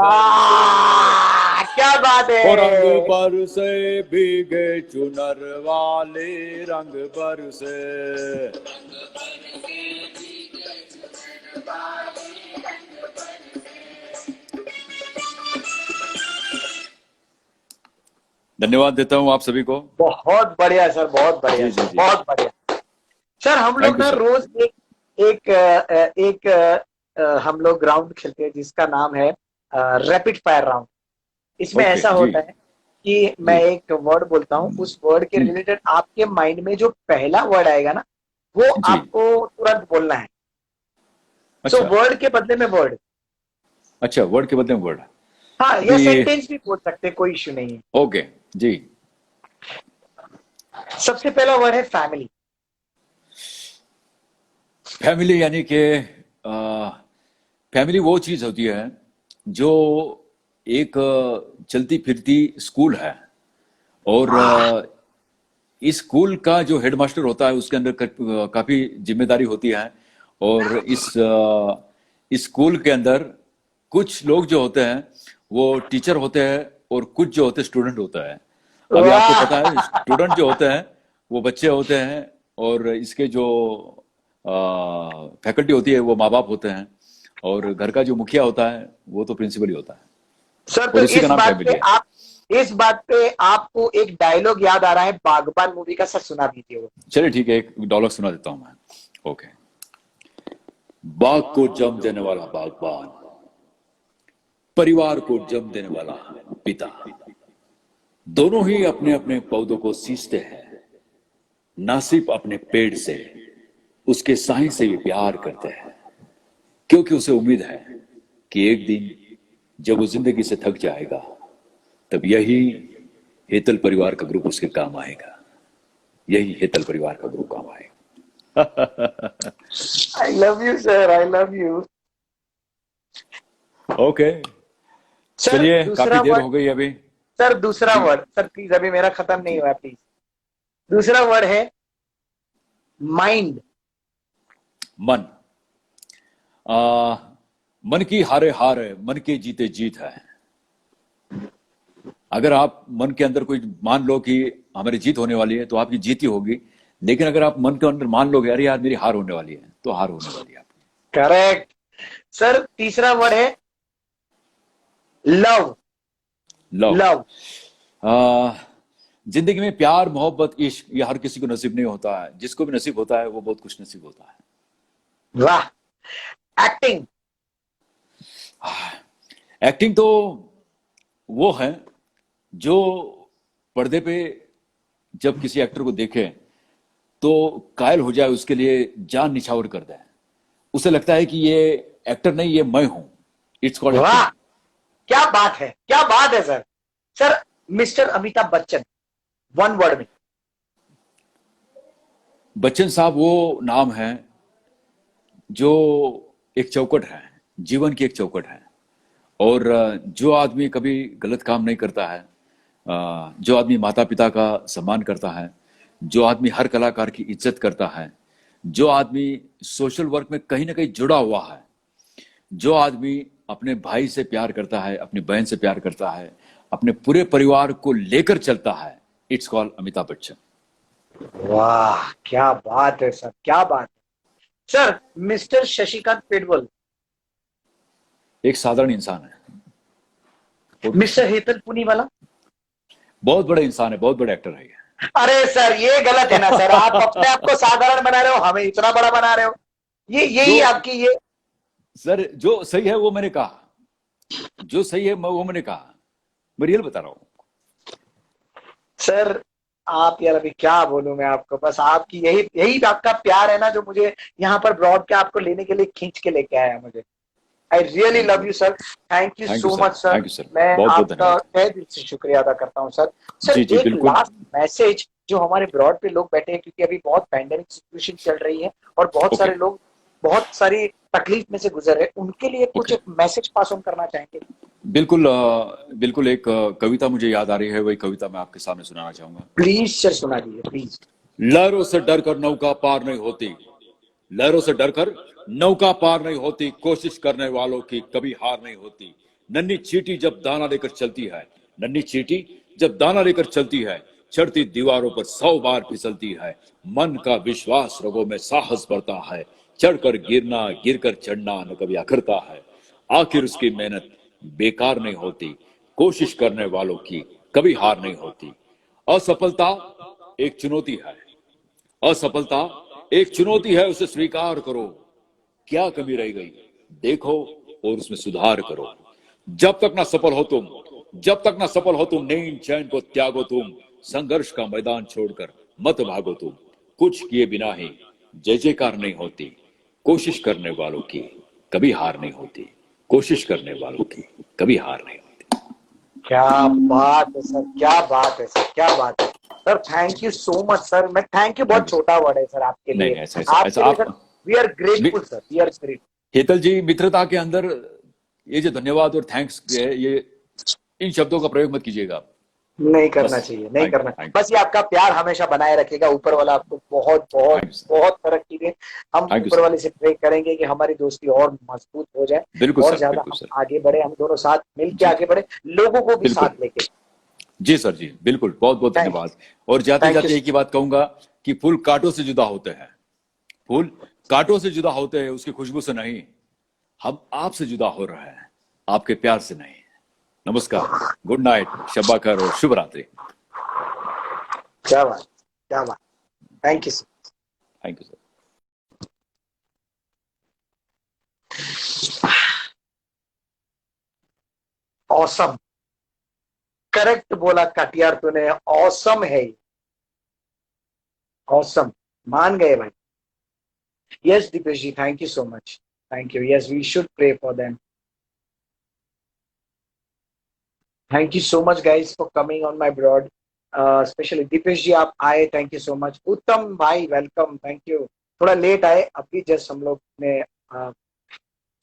क्या बात ओ रंग है। बरसे भीगे चुनर वाले, रंग बरसे। धन्यवाद देता हूं आप सभी को। बहुत बढ़िया सर, बहुत बढ़िया जी जी सर, जी। बहुत बढ़िया। सर हम थैंक लोग यू ना सर। रोज एक हम लोग ग्राउंड खेलते हैं जिसका नाम है रैपिड फायर राउंड। इसमें ओके ऐसा जी होता है कि मैं जी। एक वर्ड बोलता हूँ, उस वर्ड के रिलेटेड आपके माइंड में जो पहला वर्ड आएगा ना वो जी। आपको तुरंत बोलना है। सो अच्छा वर्ड के बदले में वर्ड, अच्छा, वर्ड के बदले में वर्ड। हाँ, या अभी सेंटेंस भी बोल सकते हैं, कोई इश्यू नहीं है। ओके जी। सबसे पहला वर्ड है फैमिली। फैमिली यानी कि फैमिली वो चीज होती है जो एक चलती फिरती स्कूल है। और इस स्कूल का जो हेडमास्टर होता है उसके अंदर काफी जिम्मेदारी होती है। और इस स्कूल के अंदर कुछ लोग जो होते हैं वो टीचर होते हैं और कुछ जो होते हैं स्टूडेंट होता है। अभी आपको पता है स्टूडेंट जो होते हैं वो बच्चे होते हैं और इसके जो फैकल्टी होती है वो माँ बाप होते हैं और घर का जो मुखिया होता है वो तो प्रिंसिपल ही होता है। सर तो और उसी का इस नाम बात फैमिली पे है। आप इस बात पे आपको एक डायलॉग याद आ रहा है बागबान मूवी का, सर सुना दीजिए वो। चलिए ठीक है, एक डायलॉग सुना देता हूं मैं। ओके। बाग को जन्म देने वाला बागबान, परिवार को जन्म देने वाला पिता, दोनों ही अपने अपने पौधों को सींचते हैं, ना सिर्फ अपने पेड़ से, उसके साए से भी प्यार करते हैं, क्योंकि उसे उम्मीद है कि एक दिन जब वो जिंदगी से थक जाएगा तब यही हेतल परिवार का ग्रुप उसके काम आएगा, यही हेतल परिवार का ग्रुप काम आएगा। I love you sir, I love you. Okay, sir चलिए दूसरा काफी देर वर्ड, हो गई अभी। सर दूसरा वर्ड, सर प्लीज अभी मेरा खत्म नहीं हुआ प्लीज। दूसरा वर्ड है माइंड। मन। मन की हारे हार है, मन के जीते जीत है। अगर आप मन के अंदर कोई मान लो कि हमारी जीत होने वाली है तो आपकी जीत ही होगी, लेकिन अगर आप मन के अंदर मान लोगे अरे यार मेरी हार होने वाली है तो हार होने वाली है आपकी। करेक्ट। सर तीसरा वर्ड है लव। लव। लव। जिंदगी में प्यार मोहब्बत इश्क ये हर किसी को नसीब नहीं होता है, जिसको भी नसीब होता है वो बहुत कुछ नसीब होता है। वाह। एक्टिंग। एक्टिंग तो वो है जो पर्दे पे जब किसी एक्टर को देखे तो कायल हो जाए, उसके लिए जान निछावर कर दे, उसे लगता है कि ये एक्टर नहीं ये मैं हूं। इट्स कॉल्ड वाह एक्टिंग। क्या बात है, क्या बात है sir. Sir mister Amitabh Bachchan, one word में। बच्चन साहब वो नाम है जो एक चौकट है, जीवन की एक चौकट है। और जो आदमी कभी गलत काम नहीं करता है, जो आदमी माता पिता का सम्मान करता है, जो आदमी हर कलाकार की इज्जत करता है, जो आदमी सोशल वर्क में कहीं ना कहीं जुड़ा हुआ है, जो आदमी अपने भाई से प्यार करता है, अपनी बहन से प्यार करता है, अपने पूरे परिवार को लेकर चलता है, इट्स कॉल्ड अमिताभ बच्चन। वाह क्या बात है सर, क्या बात है सर। मिस्टर शशिकांत पेडवल, एक साधारण इंसान है। मिस्टर हेतल पुनीवाला, बहुत बड़ा इंसान है, बहुत बड़ा एक्टर है ये। अरे सर ये गलत है ना सर, आप अपने आप को साधारण बना रहे हो, हमें इतना बड़ा बना रहे हो। ये यही जो आपकी ये। सर जो सही है वो मैंने कहा, जो सही है वो मैंने कहा, मैं रियल बता रहा हूं। सर आप यार अभी क्या बोलूं मैं आपको, बस आपकी यही यही आपका प्यार है ना जो मुझे यहाँ पर ब्रॉड के आपको लेने के लिए खींच के लेके आया मुझे। I really love you sir, thank you so much sir. Thank you sir, मैं बहुत बहुत आपका धन्यवाद। तहे दिल से शुक्रिया अदा करता हूँ सर। सर जी जी एक बिल्कुल। लास्ट मैसेज जो हमारे ब्रॉड पे लोग बैठे हैं, क्योंकि अभी बहुत पैंडेमिक सिचुएशन चल रही है और बहुत Okay. सारे लोग बहुत सारी तकलीफ में से गुजर रहे हैं, उनके लिए कुछ Okay. मैसेज पास ऑन करना चाहेंगे? बिल्कुल बिल्कुल। एक कविता मुझे याद आ रही है, वही कविता मैं आपके सामने सुनाना चाहूंगा। प्लीज सर सुना दीजिए प्लीज। लहरों से डरकर नौका पार नहीं होती, लहरों से डरकर नौका पार नहीं होती, कोशिश करने वालों की कभी हार नहीं होती। नन्ही चींटी जब दाना लेकर चलती है, नन्ही चींटी जब दाना लेकर चलती है, चढ़ती दीवारों पर 100 बार फिसलती है। मन का विश्वास रगों में साहस बढ़ता है, चढ़कर गिरना गिरकर चढ़ना न कभी अखरता है। आखिर उसकी मेहनत बेकार नहीं होती, कोशिश करने वालों की कभी हार नहीं होती। असफलता एक चुनौती है, असफलता एक चुनौती है, उसे स्वीकार करो। क्या कमी रह गई देखो और उसमें सुधार करो। जब तक ना सफल हो तुम, जब तक ना सफल हो तुम, नींद चैन को त्यागो तुम। संघर्ष का मैदान छोड़कर मत भागो तुम, कुछ किए बिना ही जय जयकार नहीं होती। कोशिश करने वालों की कभी हार नहीं होती, कोशिश करने वालों की कभी हार नहीं होती। क्या बात है सर, क्या बात है सर, क्या बात है sir. Thank you so much sir. मैं थैंक यू बहुत छोटा वर्ड है सर आपके लिए। नहीं ऐसा आपके लिए we are grateful sir, we are great. Hetal ji, मित्रता के अंदर ये जो धन्यवाद और थैंक्स है, ये इन शब्दों का प्रयोग मत कीजिएगा आप। नहीं करना बस चाहिए, नहीं करना। थैंक बस ये आपका प्यार हमेशा बनाए रखेगा। ऊपर वाला आपको बहुत बहुत यू बहुत तरक्की दे। होंगे। हम थैंक यू ऊपर सर। वाले से प्रे करेंगे कि हमारी दोस्ती और मजबूत हो जाए, बिल्कुल और सर, ज्यादा बिल्कुल हम सर। आगे बढ़े, हम दोनों साथ मिलके जी आगे जी, बढ़े, लोगों को भी बिल्कुल। साथ लेके। जी सर, जी बिल्कुल, बहुत बहुत थैंक धन्यवाद। और जाते थैंक यू। जाते एक ही बात कहूंगा कि फूल कांटों से जुदा होते हैं, फूल कांटों से जुदा होते हैं, उसकी खुशबू से नहीं। हम आपसे जुदा हो रहे हैं, आपके प्यार से नहीं। नमस्कार, गुड नाइट, शब्बा खैर और शुभ रात्रि। क्या बात, क्या बात। Thank you sir. Thank you sir. Awesome, correct बोला कटियार तूने, ऑसम है ये, ऑसम, मान गए भाई। Yes Deepesh ji, thank you so much, thank you. Yes, we should pray for them. Thank you so much guys for coming on my broad, specially Deepesh ji आप आए, thank you so much. Uttam भाई वेलकम, थैंक यू। थोड़ा late आए, अभी just हम लोग ने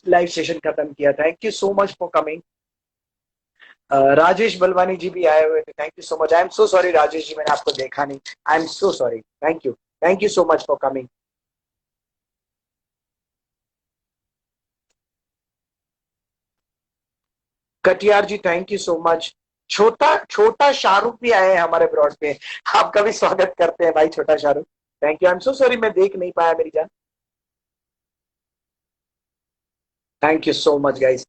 live session खत्म किया। Thank you so much for coming. Rajesh Balwani ji भी आए हुए थे, thank you so much. I am so sorry Rajesh ji, मैंने आपको देखा नहीं, I am so sorry. Thank you so much for coming. Katiyar ji thank you so much. छोटा छोटा शाहरुख भी आए हैं हमारे ब्रॉड पे, आपका भी स्वागत करते हैं भाई छोटा Shahrukh. Thank you, I am so sorry मैं देख नहीं पाया मेरी जान। Thank you so much guys.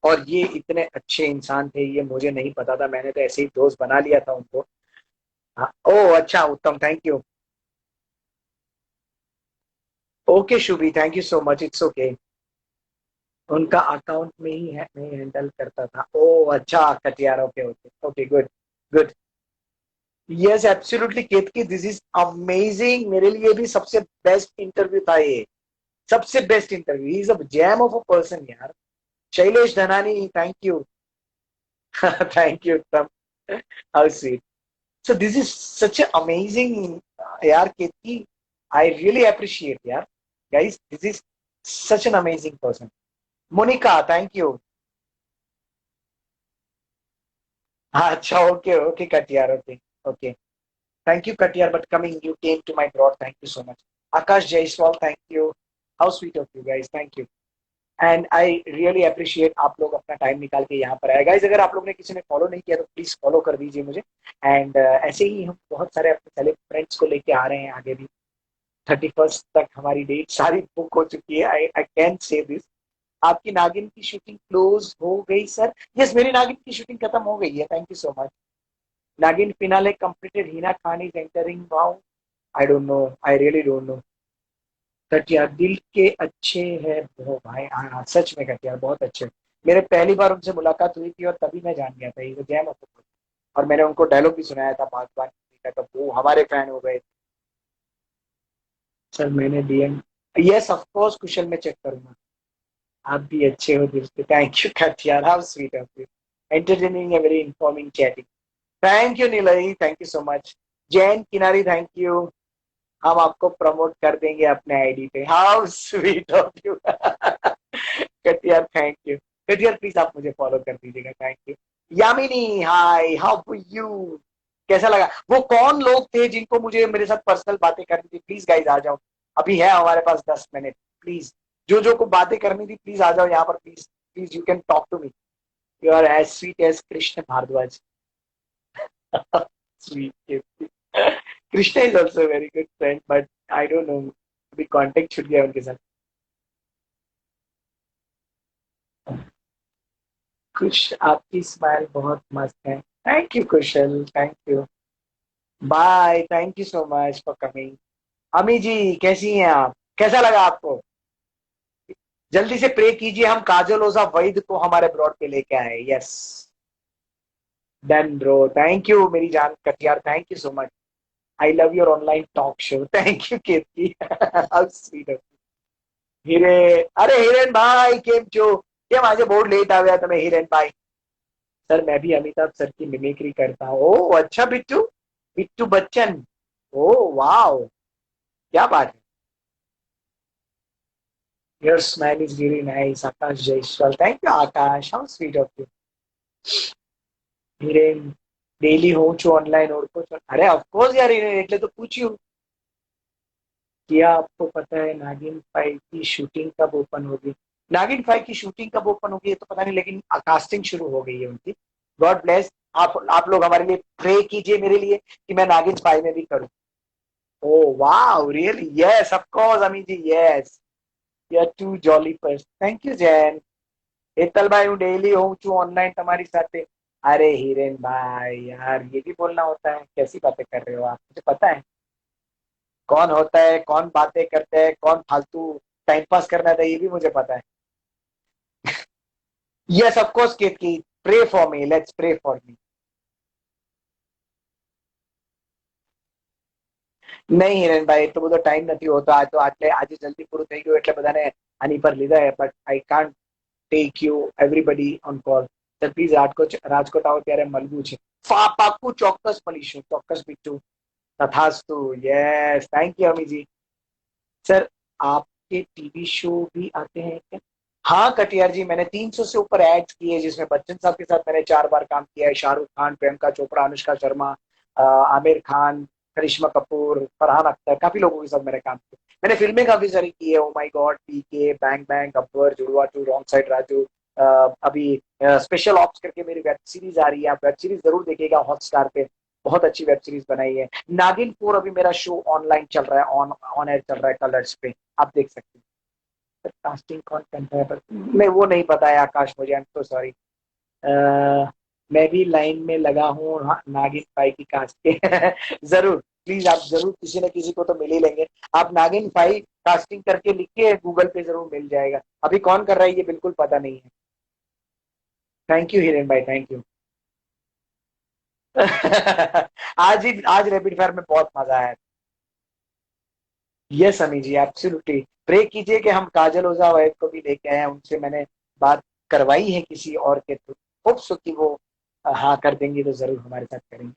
और ये इतने अच्छे इंसान थे, ये मुझे नहीं पता था, मैंने तो ऐसे ही दोस्त बना लिया था उनको। हाँ, ओ अच्छा Uttam, thank you. Okay Shubhi, thank you so much, it's okay. उनका अकाउंट में ही है, मैं हैंडल करता था। ओ अच्छा Katiyar, okay okay okay, good good. Yes absolutely Ketki, this is amazing, मेरे लिए भी सबसे बेस्ट इंटरव्यू था ये, सबसे best interview. He is a gem of a person यार। Shailesh Dhanani thank you. Thank you Uttam, how sweet. So this is such amazing यार Ketaki, I really appreciate यार guys, this is such an amazing person. Monica thank you. हाँ अच्छा, okay okay Katyar, okay okay. Thank you, Katyar, but coming, you came to my broad. Thank you so much. Akash Jaiswal, thank you. How sweet of you guys. Thank you. And I really appreciate आप लोग अपना time निकाल के यहाँ पर आए guys. अगर आप लोग ने किसी ने फॉलो नहीं किया तो प्लीज फॉलो कर दीजिए मुझे। एंड ऐसे ही हम बहुत सारे अपने पहले फ्रेंड्स को लेके आ रहे हैं आगे भी। 31st तक हमारी डेट सारी बुक हो चुकी है। आई कैन से दिस। आपकी नागिन की शूटिंग क्लोज हो गई सर? यस, मेरी नागिन की शूटिंग खत्म हो गई है, थैंक यू सो मच। नागिन finale completed, Hina Khan is entering now. I don't no, I really don't know. Katiyar दिल के अच्छे है वो भाई, हाँ हाँ, सच में कटियार बहुत अच्छे। मेरे पहली बार उनसे मुलाकात हुई थी और तभी मैं जान गया था ये जैम ऑफ। और मैंने उनको डायलॉग भी सुनाया था बागबान का, तो वो हमारे फैन हो गए। सर मैंने DM, yes of course Kushal में चेक करूंगा। आप भी अच्छे हो दिल से, thank you Katiyar, how sweet of you. Entertaining है, very informing chatting. Thank you Nilai, thank you so much. Jain Kinari thank you. हम आपको प्रमोट कर देंगे अपने आईडी पे, how sweet of you. Katiyar thank you. Katiyar please आप मुझे फॉलो कर दीजिएगा, thank you. Yamini hi, how you, कैसा लगा? वो कौन लोग थे जिनको मुझे मेरे साथ पर्सनल बातें करनी थी? प्लीज गाइज आ जाओ, अभी है हमारे पास 10 मिनट। प्लीज जो को बातें करनी थी प्लीज आ जाओ यहाँ पर, please please, you can talk to me. You are as sweet as Krishna Bharadwaj. Sweet. Krishna is also very good friend, but I don't know, अभी कांटेक्ट छूट गया उनके साथ। कुछ आपकी स्माइल बहुत मस्त है, thank you Kushal, thank you. Bye, thank you so much for coming. Ami ji कैसी हैं आप, कैसा लगा आपको? जल्दी से प्रे कीजिए हम काजल ओझा वैद को हमारे ब्रॉड पे लेके आए। Yes done bro, thank you मेरी जान Katiyar, thank you so much. I love your online talk show, thank you Ketki. How sweet. હિરે, અરે હિરેન ભાઈ કેમ છો? કેમ આજે બહુ લેટ આવ્યા તમે હિરેન ભાઈ? सर मैं भी अमिताभ सर की मिमिक्री करता हूँ। ओ अच्छा बिट्टू, बिट्टू बच्चन। ओ वाओ, क्या बात है। Your smile is really nice. Akash Jaiswal, thank you Akash, how sweet of you. Hiren daily હોઉં છું ઓનલાઈન ઓળખો છો? અરે ઓફકોર્સ યાર હિરેન, એટલે તો પૂછ્યું। क्या आपको पता है नागिन 5 की शूटिंग कब ओपन होगी? नागिन 5 की शूटिंग कब ओपन होगी ये तो पता नहीं, लेकिन कास्टिंग शुरू हो गई है उनकी। God bless. आप लोग हमारे लिए प्रे कीजिए मेरे लिए कि मैं नागिन 5 में भी करूं। Oh wow really, yes of course Ami ji, yes. You are too jolly person, thank you Jain. Hetal भाई हूँ डेली होऊं छू ऑनलाइन तुम्हारी साथे। अरे हिरेन भाई यार, ये भी बोलना होता है? कैसी बातें कर रहे हो आप, मुझे पता है कौन होता है, कौन बातें करते हैं, कौन फालतू टाइम पास करना था, ये भी मुझे पता है। Yes of course Ketaki, pray for me, let's pray for me. નહીં હિરેનભાઈ, એટલો બધો ટાઈમ નથી હોતો. આ તો આટલે આજે જલ્દી પૂરું થઈ ગયું એટલે બધાને આની પર લીધા है, but I can't tech you everybody on call. Sir please Rajkot આવો ત્યારે મળવું છે. પાક્કું ચોક્કસ મળીશું, ચોક્કસ બીટુ. तथास्तु, यस, थैंक यू अमी जी। सर आपके टीवी शो भी आते हैं क्या? हाँ कटियार जी, मैंने 300 से ऊपर एड्स किए जिसमें बच्चन साहब के साथ मैंने 4 बार काम किया है। शाहरुख खान, प्रियंका चोपड़ा, अनुष्का शर्मा, आमिर खान, करिश्मा कपूर, फरहान अख्तर, काफी लोगों के साथ मैंने काम किया। मैंने फिल्में काफी सारी की है, oh my god, PK, Bang Bang, Gabbar, Judwaa two, wrong side Raju. अभी स्पेशल ऑप्स करके मेरी वेब सीरीज आ रही है, आप वेब सीरीज जरूर देखिएगा हॉटस्टार पे। बहुत अच्छी वेब सीरीज बनाई है। नागिन 4 अभी मेरा शो ऑनलाइन चल रहा है, ऑन ऑन एयर चल रहा है कलर्स पे, आप देख सकते हैं। कास्टिंग कौन करता है पर मैं वो नहीं पता है आकाश मुझे, आई एम सो सॉरी। मैं भी लाइन में लगा हूँ नागिन फाइव की कास्ट के। जरूर प्लीज, आप जरूर किसी न किसी को तो मिल ही लेंगे। आप नागिन 5 कास्टिंग करके लिख के गूगल पे जरूर मिल जाएगा। अभी कौन कर रहा है ये बिल्कुल पता नहीं है। थैंक यू हिरेन भाई, थैंक यू। आज रैपिड फायर में बहुत मजा आया। यस अमी जी, एब्सोल्युटली। प्रे कीजिए कि हम काजल ओझा वाइफ को भी लेके आए हैं, उनसे मैंने बात करवाई है किसी और के थ्रू। होप सो कि वो हाँ कर देंगे तो जरूर हमारे साथ करेंगे।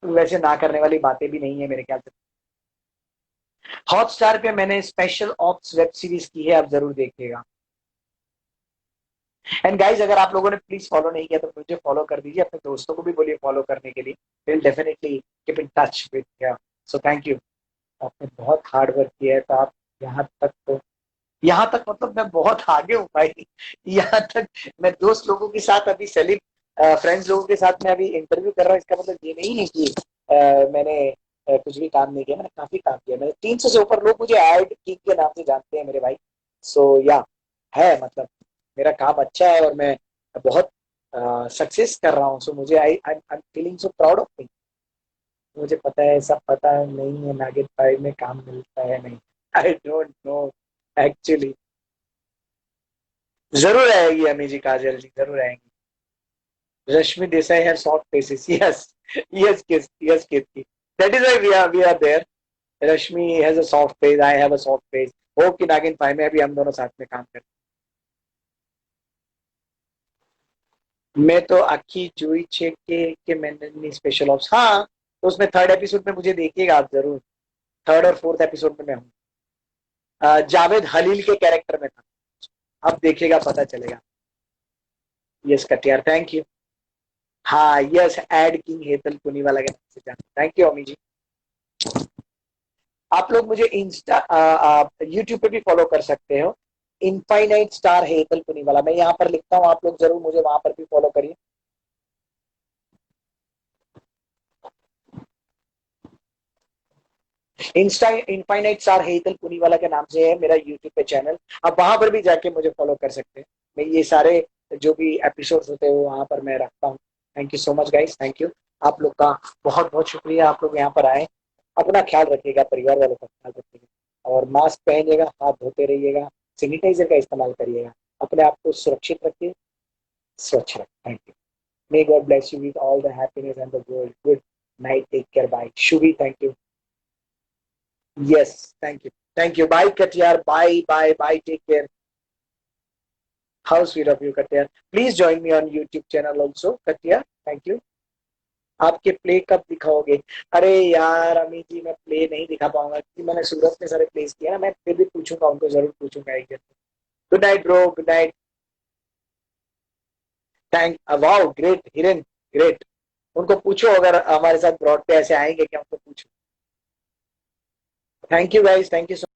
तो वैसे ना करने वाली बातें भी नहीं है मेरे ख्याल से। हॉटस्टार पे मैंने स्पेशल ऑप्स वेब सीरीज की है, आप जरूर देखिएगा। एंड गाइज, अगर आप लोगों ने प्लीज फॉलो नहीं किया तो मुझे फॉलो कर दीजिए, अपने दोस्तों को भी बोलिए फॉलो करने के लिए। Will definitely keep in touch with. So thank you. आपने बहुत हार्ड वर्क किया है, तो आप यहाँ तक तो, यहाँ तक मतलब मैं बहुत आगे हूँ भाई। यहाँ तक मैं दोस्त लोगों के साथ अभी सेलिब फ्रेंड्स लोगों के साथ मैं अभी इंटरव्यू कर रहा हूँ। इसका मतलब ये नहीं है कि मैंने कुछ भी काम नहीं किया, मैंने काफी काम किया। मैंने 300 से ऊपर लोग मुझे एड किंग के नाम से जानते हैं मेरे भाई। सो या है मतलब मेरा काम अच्छा है और मैं बहुत सक्सेस कर रहा हूँ। सो मुझे I I am feeling so proud of me. मुझे पता है, सब पता नहीं है नागिन फाइव में काम मिलता है नहीं। I don't know actually. जरूर आएगी अमी जी, काजल जी जरूर आएंगी। Rashmi Desai have soft faces, yes yes kiss, yes Kirti, that is why we are there. Rashmi has a soft face, I have a soft face. Hope कि नागिन फाइव में भी हम दोनों साथ में काम करें। मैं तो आखी जुई छे के मैंने स्पेशल ऑप्स, हाँ तो उसमें थर्ड एपिसोड में मुझे देखिएगा आप जरूर। थर्ड और फोर्थ एपिसोड में मैं हूँ। जावेद हलील के कैरेक्टर में था। अब देखिएगा पता चलेगा। Yes Katiyar, thank you. हाँ यस, एड किंग हेतल पुनीवाला के नाम से जाना, थैंक यू अमी जी। आप लोग मुझे इंस्टा यूट्यूब पे भी फॉलो कर सकते हो। इनफाइनाइट स्टार हेतल पुनीवाला मैं यहाँ पर लिखता हूँ, आप लोग जरूर मुझे वहां पर भी फॉलो करिए। इंस्टा इनफाइनाइट स्टार हेतल पुनीवाला के नाम से है मेरा यूट्यूब पे चैनल। आप वहां पर भी जाके मुझे फॉलो कर सकते हैं। मैं ये सारे जो भी एपिसोड्स होते हैं वो वहां पर मैं रखता हूँ। Thank you so much guys, thank you. आप लोग का बहुत बहुत शुक्रिया, आप लोग यहाँ पर आए। अपना ख्याल रखिएगा, परिवार वालों का ख्याल रखिएगा, और मास्क पहनिएगा, हाथ धोते रहिएगा, सैनिटाइजर का इस्तेमाल करिएगा। अपने आप को सुरक्षित रखिए, स्वच्छ रखिए। Thank you. May god bless you with all the happiness and the world. Good night, take care, bye Shubhi, thank you. Yes, thank you. Thank you. Bye, Katyar. Bye, bye, bye. Take care. How sweet of you, Katyar. Please join me on YouTube channel also, Katyar. Thank you. आपके play कब दिखाओगे? अरे यार अमी जी, मैं play नहीं दिखा पाऊंगा क्योंकि मैंने सूरत में सारे प्लेस किए ना। मैं फिर भी पूछूंगा उनको, जरूर पूछूंगा एक दिन। Good night bro, good night. Thank, wow great Hiren, great. उनको पूछो अगर हमारे साथ ब्रॉड पे ऐसे आएंगे क्या, उनको पूछो। Thank you guys, thank you.